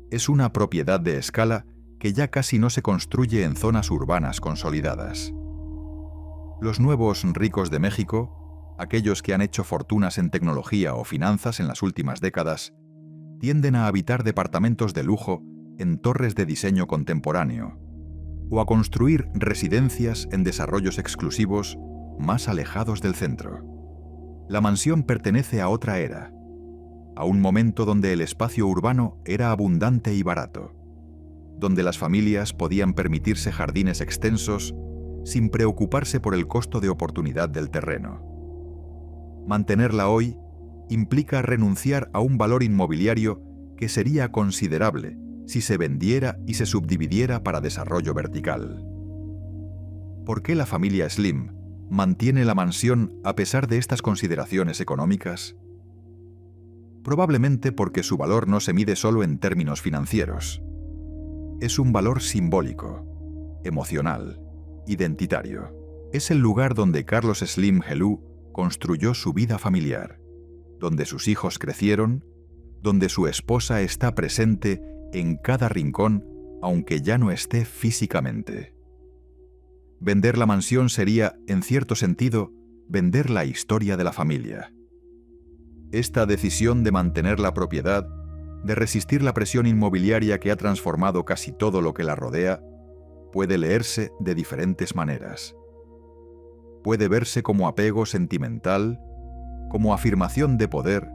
Es una propiedad de escala que ya casi no se construye en zonas urbanas consolidadas. Los nuevos ricos de México, aquellos que han hecho fortunas en tecnología o finanzas en las últimas décadas, tienden a habitar departamentos de lujo en torres de diseño contemporáneo, o a construir residencias en desarrollos exclusivos más alejados del centro. La mansión pertenece a otra era, a un momento donde el espacio urbano era abundante y barato, donde las familias podían permitirse jardines extensos sin preocuparse por el costo de oportunidad del terreno. Mantenerla hoy implica renunciar a un valor inmobiliario que sería considerable si se vendiera y se subdividiera para desarrollo vertical. ¿Por qué la familia Slim mantiene la mansión a pesar de estas consideraciones económicas? Probablemente porque su valor no se mide solo en términos financieros. Es un valor simbólico, emocional, identitario. Es el lugar donde Carlos Slim Helú construyó su vida familiar, donde sus hijos crecieron, donde su esposa está presente en cada rincón, aunque ya no esté físicamente. Vender la mansión sería, en cierto sentido, vender la historia de la familia. Esta decisión de mantener la propiedad, de resistir la presión inmobiliaria que ha transformado casi todo lo que la rodea, puede leerse de diferentes maneras. Puede verse como apego sentimental, como afirmación de poder,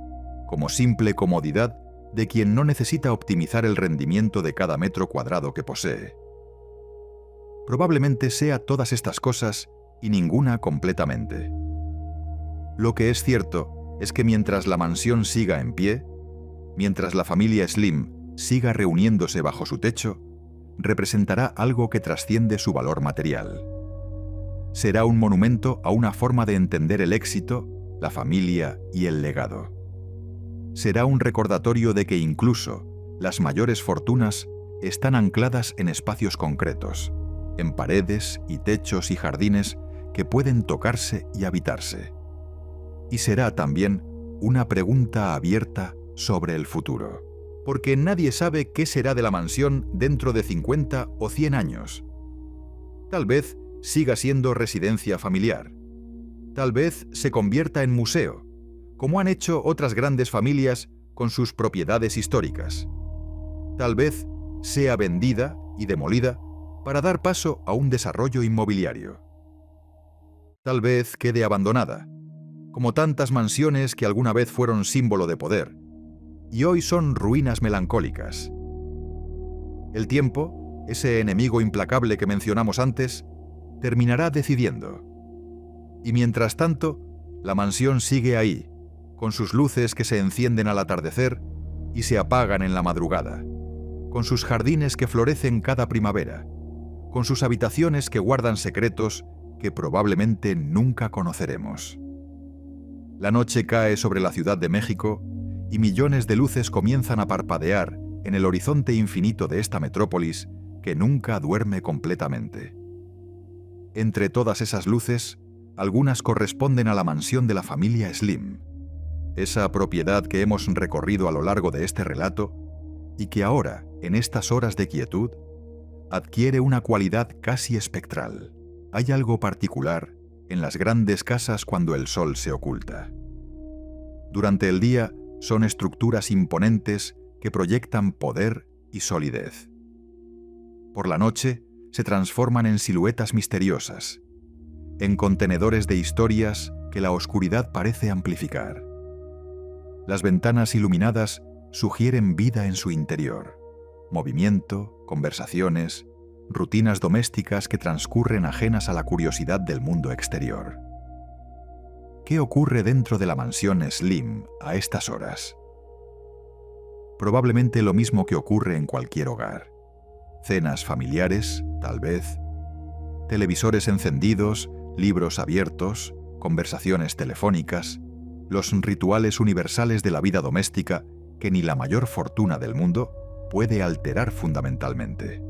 como simple comodidad de quien no necesita optimizar el rendimiento de cada metro cuadrado que posee. Probablemente sea todas estas cosas y ninguna completamente. Lo que es cierto es que mientras la mansión siga en pie, mientras la familia Slim siga reuniéndose bajo su techo, representará algo que trasciende su valor material. Será un monumento a una forma de entender el éxito, la familia y el legado. Será un recordatorio de que incluso las mayores fortunas están ancladas en espacios concretos, en paredes y techos y jardines que pueden tocarse y habitarse. Y será también una pregunta abierta sobre el futuro, porque nadie sabe qué será de la mansión dentro de 50 o 100 años. Tal vez siga siendo residencia familiar. Tal vez se convierta en museo, como han hecho otras grandes familias con sus propiedades históricas. Tal vez sea vendida y demolida para dar paso a un desarrollo inmobiliario. Tal vez quede abandonada, como tantas mansiones que alguna vez fueron símbolo de poder, y hoy son ruinas melancólicas. El tiempo, ese enemigo implacable que mencionamos antes, terminará decidiendo. Y mientras tanto, la mansión sigue ahí, con sus luces que se encienden al atardecer y se apagan en la madrugada, con sus jardines que florecen cada primavera, con sus habitaciones que guardan secretos que probablemente nunca conoceremos. La noche cae sobre la Ciudad de México y millones de luces comienzan a parpadear en el horizonte infinito de esta metrópolis que nunca duerme completamente. Entre todas esas luces, algunas corresponden a la mansión de la familia Slim, esa propiedad que hemos recorrido a lo largo de este relato y que ahora, en estas horas de quietud, adquiere una cualidad casi espectral. Hay algo particular en las grandes casas cuando el sol se oculta. Durante el día son estructuras imponentes que proyectan poder y solidez. Por la noche se transforman en siluetas misteriosas, en contenedores de historias que la oscuridad parece amplificar. Las ventanas iluminadas sugieren vida en su interior, movimiento, conversaciones, rutinas domésticas que transcurren ajenas a la curiosidad del mundo exterior. ¿Qué ocurre dentro de la mansión Slim a estas horas? Probablemente lo mismo que ocurre en cualquier hogar. Cenas familiares, tal vez, televisores encendidos, libros abiertos, conversaciones telefónicas, los rituales universales de la vida doméstica que ni la mayor fortuna del mundo puede alterar fundamentalmente.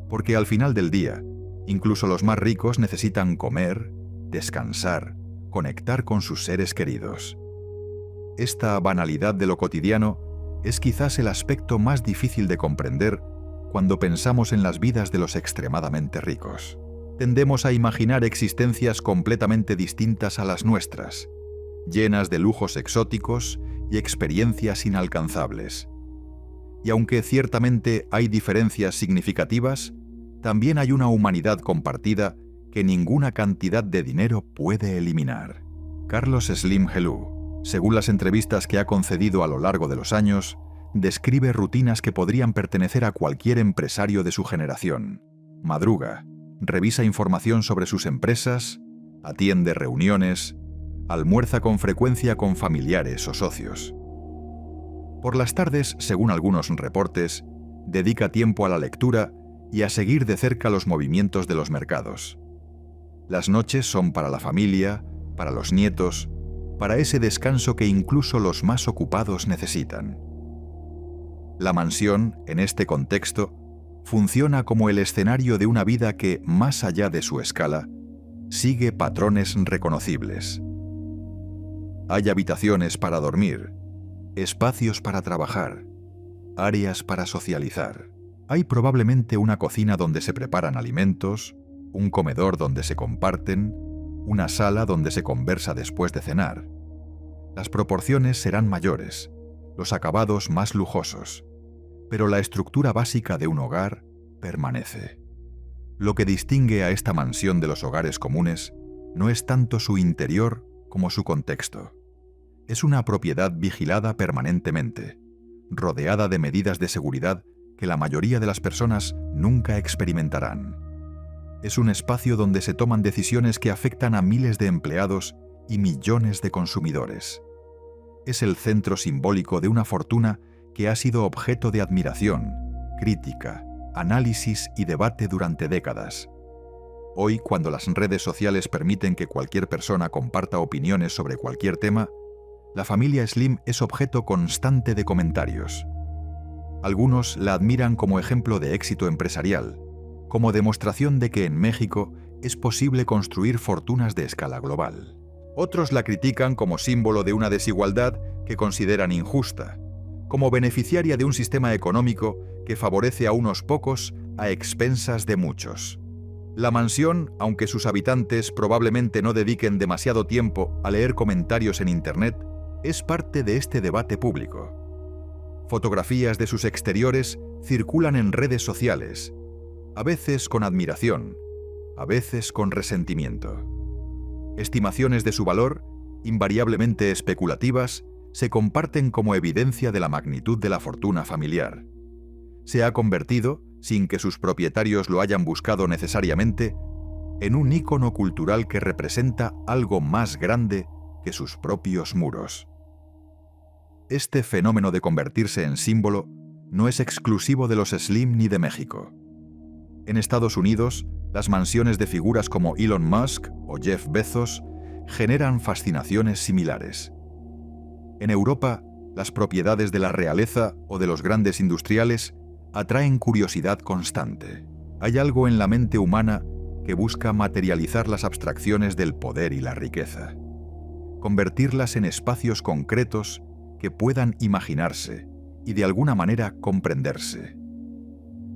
Porque al final del día, incluso los más ricos necesitan comer, descansar, conectar con sus seres queridos. Esta banalidad de lo cotidiano es quizás el aspecto más difícil de comprender cuando pensamos en las vidas de los extremadamente ricos. Tendemos a imaginar existencias completamente distintas a las nuestras, llenas de lujos exóticos y experiencias inalcanzables. Y aunque ciertamente hay diferencias significativas, también hay una humanidad compartida que ninguna cantidad de dinero puede eliminar. Carlos Slim Helú, según las entrevistas que ha concedido a lo largo de los años, describe rutinas que podrían pertenecer a cualquier empresario de su generación. Madruga, revisa información sobre sus empresas, atiende reuniones, almuerza con frecuencia con familiares o socios. Por las tardes, según algunos reportes, dedica tiempo a la lectura y a seguir de cerca los movimientos de los mercados. Las noches son para la familia, para los nietos, para ese descanso que incluso los más ocupados necesitan. La mansión, en este contexto, funciona como el escenario de una vida que, más allá de su escala, sigue patrones reconocibles. Hay habitaciones para dormir, espacios para trabajar, áreas para socializar. Hay probablemente una cocina donde se preparan alimentos, un comedor donde se comparten, una sala donde se conversa después de cenar. Las proporciones serán mayores, los acabados más lujosos, pero la estructura básica de un hogar permanece. Lo que distingue a esta mansión de los hogares comunes no es tanto su interior como su contexto. Es una propiedad vigilada permanentemente, rodeada de medidas de seguridad que la mayoría de las personas nunca experimentarán. Es un espacio donde se toman decisiones que afectan a miles de empleados y millones de consumidores. Es el centro simbólico de una fortuna que ha sido objeto de admiración, crítica, análisis y debate durante décadas. Hoy, cuando las redes sociales permiten que cualquier persona comparta opiniones sobre cualquier tema, la familia Slim es objeto constante de comentarios. Algunos la admiran como ejemplo de éxito empresarial, como demostración de que en México es posible construir fortunas de escala global. Otros la critican como símbolo de una desigualdad que consideran injusta, como beneficiaria de un sistema económico que favorece a unos pocos a expensas de muchos. La mansión, aunque sus habitantes probablemente no dediquen demasiado tiempo a leer comentarios en Internet, es parte de este debate público. Fotografías de sus exteriores circulan en redes sociales, a veces con admiración, a veces con resentimiento. Estimaciones de su valor, invariablemente especulativas, se comparten como evidencia de la magnitud de la fortuna familiar. Se ha convertido, sin que sus propietarios lo hayan buscado necesariamente, en un ícono cultural que representa algo más grande que sus propios muros. Este fenómeno de convertirse en símbolo no es exclusivo de los Slim ni de México. En Estados Unidos, las mansiones de figuras como Elon Musk o Jeff Bezos generan fascinaciones similares. En Europa, las propiedades de la realeza o de los grandes industriales atraen curiosidad constante. Hay algo en la mente humana que busca materializar las abstracciones del poder y la riqueza, convertirlas en espacios concretos que puedan imaginarse y de alguna manera comprenderse.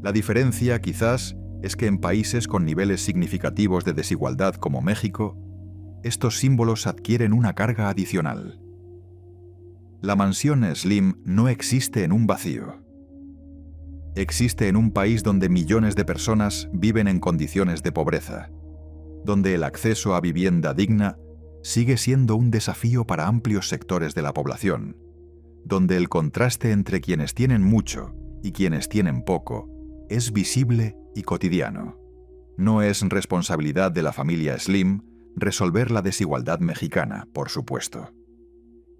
La diferencia, quizás, es que en países con niveles significativos de desigualdad como México, estos símbolos adquieren una carga adicional. La mansión Slim no existe en un vacío. Existe en un país donde millones de personas viven en condiciones de pobreza, donde el acceso a vivienda digna sigue siendo un desafío para amplios sectores de la población, donde el contraste entre quienes tienen mucho y quienes tienen poco es visible y cotidiano. No es responsabilidad de la familia Slim resolver la desigualdad mexicana, por supuesto.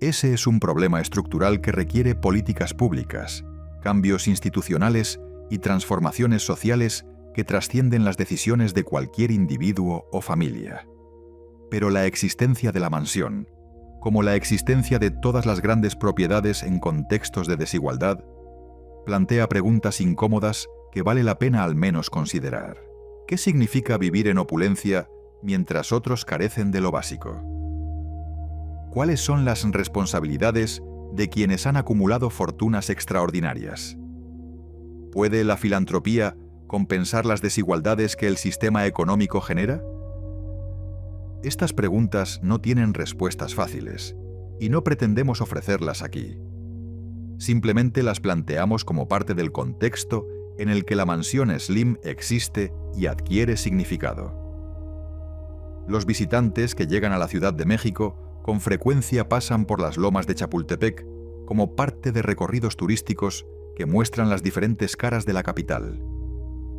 Ese es un problema estructural que requiere políticas públicas, cambios institucionales y transformaciones sociales que trascienden las decisiones de cualquier individuo o familia. Pero la existencia de la mansión, como la existencia de todas las grandes propiedades en contextos de desigualdad, plantea preguntas incómodas que vale la pena al menos considerar. ¿Qué significa vivir en opulencia mientras otros carecen de lo básico? ¿Cuáles son las responsabilidades de quienes han acumulado fortunas extraordinarias? ¿Puede la filantropía compensar las desigualdades que el sistema económico genera? Estas preguntas no tienen respuestas fáciles, y no pretendemos ofrecerlas aquí. Simplemente las planteamos como parte del contexto en el que la mansión Slim existe y adquiere significado. Los visitantes que llegan a la Ciudad de México con frecuencia pasan por las lomas de Chapultepec como parte de recorridos turísticos que muestran las diferentes caras de la capital.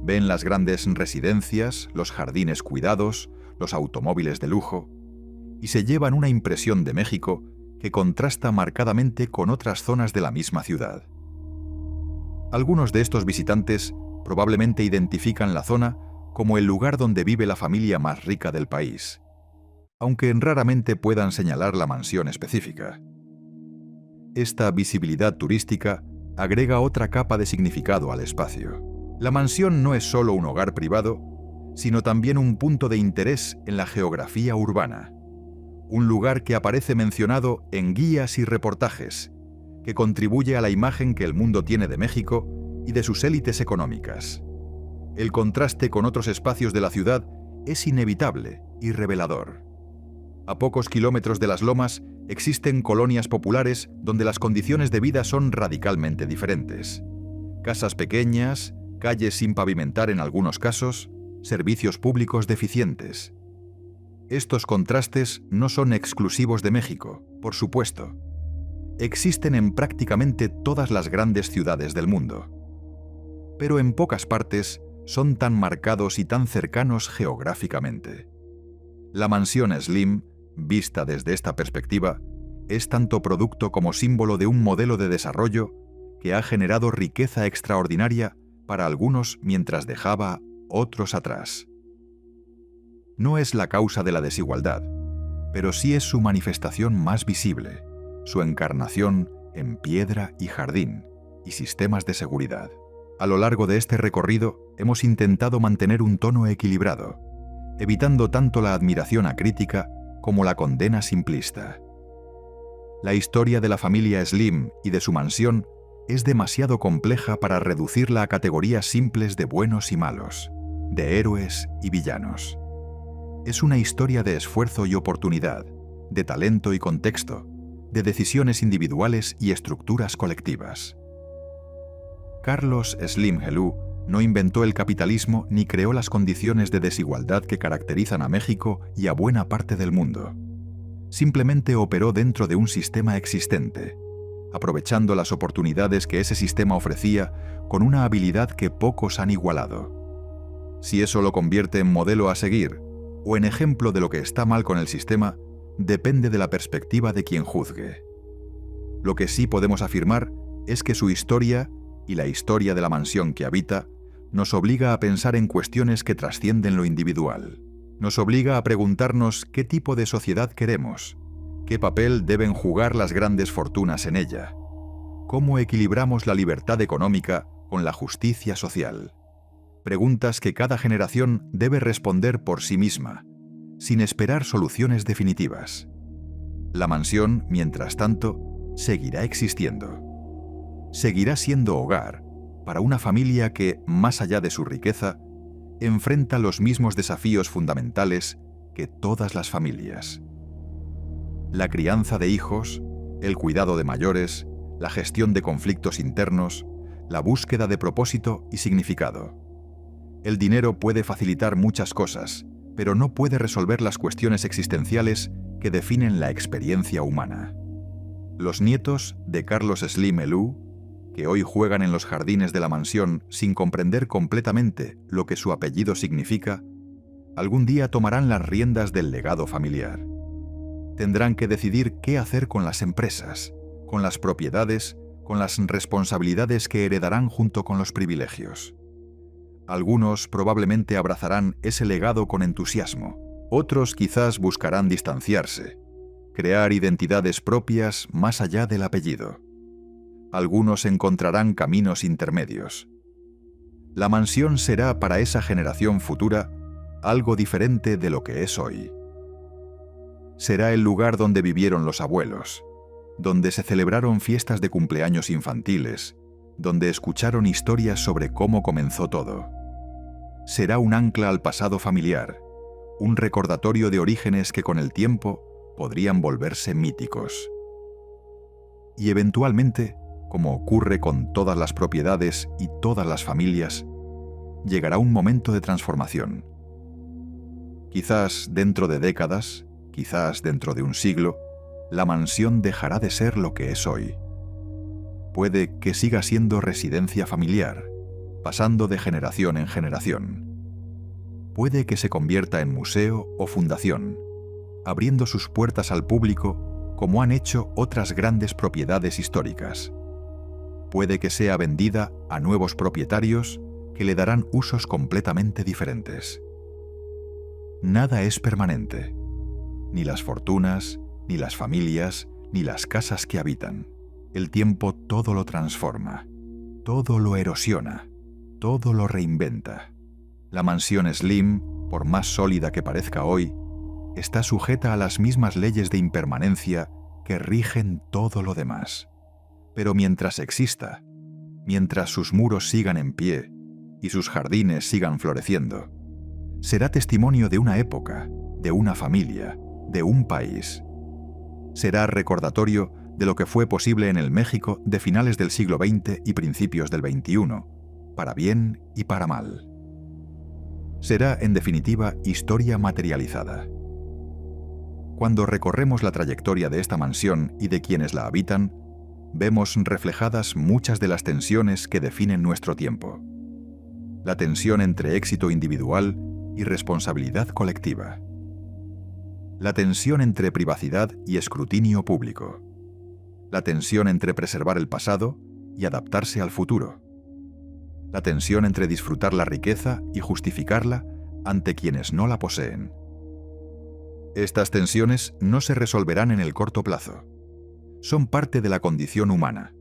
Ven las grandes residencias, los jardines cuidados, los automóviles de lujo, y se llevan una impresión de México que contrasta marcadamente con otras zonas de la misma ciudad. Algunos de estos visitantes probablemente identifican la zona como el lugar donde vive la familia más rica del país, aunque raramente puedan señalar la mansión específica. Esta visibilidad turística agrega otra capa de significado al espacio. La mansión no es solo un hogar privado, sino también un punto de interés en la geografía urbana. Un lugar que aparece mencionado en guías y reportajes, que contribuye a la imagen que el mundo tiene de México y de sus élites económicas. El contraste con otros espacios de la ciudad es inevitable y revelador. A pocos kilómetros de las lomas existen colonias populares donde las condiciones de vida son radicalmente diferentes. Casas pequeñas, calles sin pavimentar en algunos casos, servicios públicos deficientes. Estos contrastes no son exclusivos de México, por supuesto. Existen en prácticamente todas las grandes ciudades del mundo. Pero en pocas partes son tan marcados y tan cercanos geográficamente. La mansión Slim, vista desde esta perspectiva, es tanto producto como símbolo de un modelo de desarrollo que ha generado riqueza extraordinaria para algunos mientras dejaba otros atrás. No es la causa de la desigualdad, pero sí es su manifestación más visible, su encarnación en piedra y jardín y sistemas de seguridad. A lo largo de este recorrido hemos intentado mantener un tono equilibrado, evitando tanto la admiración acrítica como la condena simplista. La historia de la familia Slim y de su mansión es demasiado compleja para reducirla a categorías simples de buenos y malos, de héroes y villanos. Es una historia de esfuerzo y oportunidad, de talento y contexto, de decisiones individuales y estructuras colectivas. Carlos Slim Helú no inventó el capitalismo ni creó las condiciones de desigualdad que caracterizan a México y a buena parte del mundo. Simplemente operó dentro de un sistema existente, aprovechando las oportunidades que ese sistema ofrecía con una habilidad que pocos han igualado. Si eso lo convierte en modelo a seguir o en ejemplo de lo que está mal con el sistema, depende de la perspectiva de quien juzgue. Lo que sí podemos afirmar es que su historia y la historia de la mansión que habita nos obliga a pensar en cuestiones que trascienden lo individual. Nos obliga a preguntarnos qué tipo de sociedad queremos, qué papel deben jugar las grandes fortunas en ella, cómo equilibramos la libertad económica con la justicia social. Preguntas que cada generación debe responder por sí misma, sin esperar soluciones definitivas. La mansión, mientras tanto, seguirá existiendo. Seguirá siendo hogar para una familia que, más allá de su riqueza, enfrenta los mismos desafíos fundamentales que todas las familias. La crianza de hijos, el cuidado de mayores, la gestión de conflictos internos, la búsqueda de propósito y significado. El dinero puede facilitar muchas cosas, pero no puede resolver las cuestiones existenciales que definen la experiencia humana. Los nietos de Carlos Slim Helú, que hoy juegan en los jardines de la mansión sin comprender completamente lo que su apellido significa, algún día tomarán las riendas del legado familiar. Tendrán que decidir qué hacer con las empresas, con las propiedades, con las responsabilidades que heredarán junto con los privilegios. Algunos probablemente abrazarán ese legado con entusiasmo, otros quizás buscarán distanciarse, crear identidades propias más allá del apellido. Algunos encontrarán caminos intermedios. La mansión será para esa generación futura algo diferente de lo que es hoy. Será el lugar donde vivieron los abuelos, donde se celebraron fiestas de cumpleaños infantiles, donde escucharon historias sobre cómo comenzó todo. Será un ancla al pasado familiar, un recordatorio de orígenes que con el tiempo podrían volverse míticos. Y eventualmente, como ocurre con todas las propiedades y todas las familias, llegará un momento de transformación. Quizás dentro de décadas, quizás dentro de un siglo, la mansión dejará de ser lo que es hoy. Puede que siga siendo residencia familiar, pasando de generación en generación. Puede que se convierta en museo o fundación, abriendo sus puertas al público como han hecho otras grandes propiedades históricas. Puede que sea vendida a nuevos propietarios que le darán usos completamente diferentes. Nada es permanente, ni las fortunas, ni las familias, ni las casas que habitan. El tiempo todo lo transforma, todo lo erosiona, todo lo reinventa. La mansión Slim, por más sólida que parezca hoy, está sujeta a las mismas leyes de impermanencia que rigen todo lo demás. Pero mientras exista, mientras sus muros sigan en pie y sus jardines sigan floreciendo, será testimonio de una época, de una familia, de un país. Será recordatorio de lo que fue posible en el México de finales del siglo XX y principios del XXI, para bien y para mal. Será, en definitiva, historia materializada. Cuando recorremos la trayectoria de esta mansión y de quienes la habitan, vemos reflejadas muchas de las tensiones que definen nuestro tiempo. La tensión entre éxito individual y responsabilidad colectiva. La tensión entre privacidad y escrutinio público. La tensión entre preservar el pasado y adaptarse al futuro. La tensión entre disfrutar la riqueza y justificarla ante quienes no la poseen. Estas tensiones no se resolverán en el corto plazo. Son parte de la condición humana,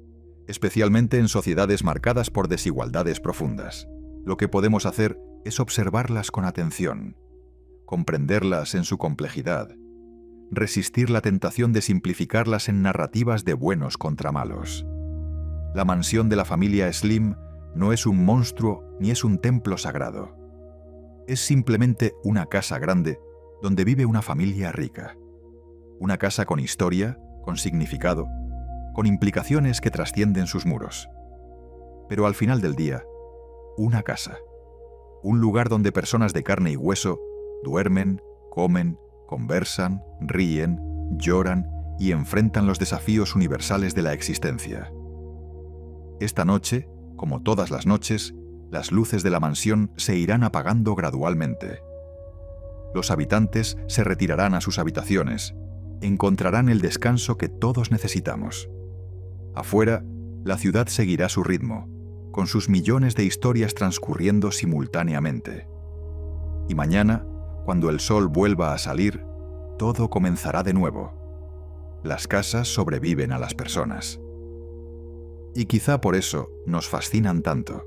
especialmente en sociedades marcadas por desigualdades profundas. Lo que podemos hacer es observarlas con atención, comprenderlas en su complejidad, resistir la tentación de simplificarlas en narrativas de buenos contra malos. La mansión de la familia Slim no es un monstruo ni es un templo sagrado. Es simplemente una casa grande donde vive una familia rica. Una casa con historia, con significado, con implicaciones que trascienden sus muros. Pero al final del día, una casa. Un lugar donde personas de carne y hueso duermen, comen, conversan, ríen, lloran y enfrentan los desafíos universales de la existencia. Esta noche, como todas las noches, las luces de la mansión se irán apagando gradualmente. Los habitantes se retirarán a sus habitaciones, encontrarán el descanso que todos necesitamos. Afuera, la ciudad seguirá su ritmo, con sus millones de historias transcurriendo simultáneamente. Y mañana, cuando el sol vuelva a salir, todo comenzará de nuevo. Las casas sobreviven a las personas. Y quizá por eso nos fascinan tanto,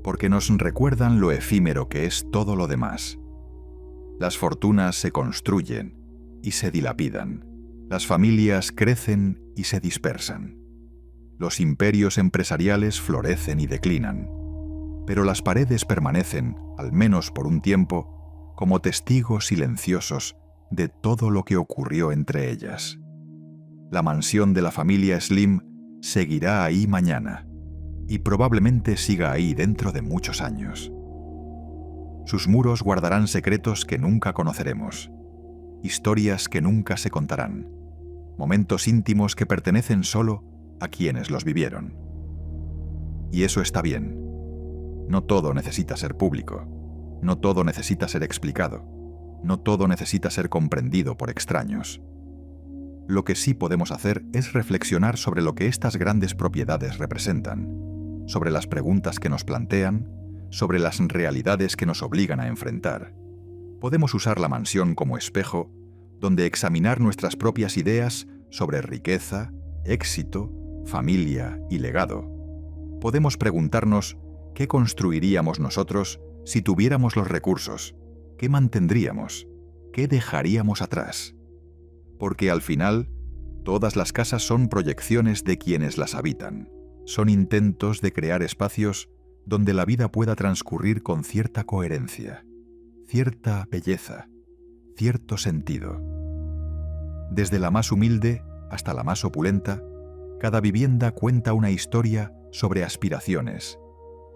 porque nos recuerdan lo efímero que es todo lo demás. Las fortunas se construyen y se dilapidan. Las familias crecen y se dispersan. Los imperios empresariales florecen y declinan. Pero las paredes permanecen, al menos por un tiempo, como testigos silenciosos de todo lo que ocurrió entre ellas. La mansión de la familia Slim seguirá ahí mañana, y probablemente siga ahí dentro de muchos años. Sus muros guardarán secretos que nunca conoceremos, historias que nunca se contarán, momentos íntimos que pertenecen solo a quienes los vivieron. Y eso está bien. No todo necesita ser público. No todo necesita ser explicado. No todo necesita ser comprendido por extraños. Lo que sí podemos hacer es reflexionar sobre lo que estas grandes propiedades representan, sobre las preguntas que nos plantean, sobre las realidades que nos obligan a enfrentar. Podemos usar la mansión como espejo, donde examinar nuestras propias ideas sobre riqueza, éxito, familia y legado. Podemos preguntarnos qué construiríamos nosotros si tuviéramos los recursos, qué mantendríamos, qué dejaríamos atrás. Porque al final, todas las casas son proyecciones de quienes las habitan. Son intentos de crear espacios donde la vida pueda transcurrir con cierta coherencia, cierta belleza, cierto sentido. Desde la más humilde hasta la más opulenta, cada vivienda cuenta una historia sobre aspiraciones,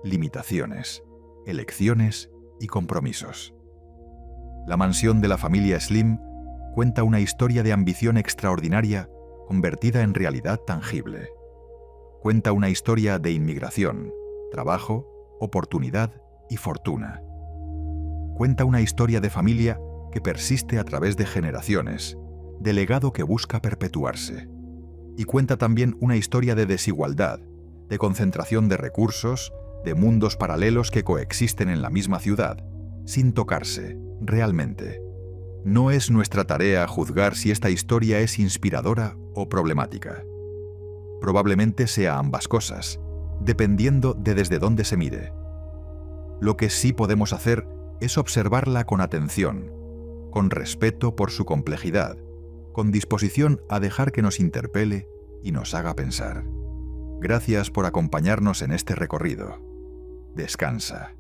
limitaciones, elecciones y compromisos. La mansión de la familia Slim cuenta una historia de ambición extraordinaria convertida en realidad tangible. Cuenta una historia de inmigración, trabajo, oportunidad y fortuna. Cuenta una historia de familia que persiste a través de generaciones, de legado que busca perpetuarse. Y cuenta también una historia de desigualdad, de concentración de recursos, de mundos paralelos que coexisten en la misma ciudad, sin tocarse, realmente. No es nuestra tarea juzgar si esta historia es inspiradora o problemática. Probablemente sea ambas cosas, dependiendo de desde dónde se mire. Lo que sí podemos hacer es observarla con atención, con respeto por su complejidad, con disposición a dejar que nos interpele y nos haga pensar. Gracias por acompañarnos en este recorrido. Descansa.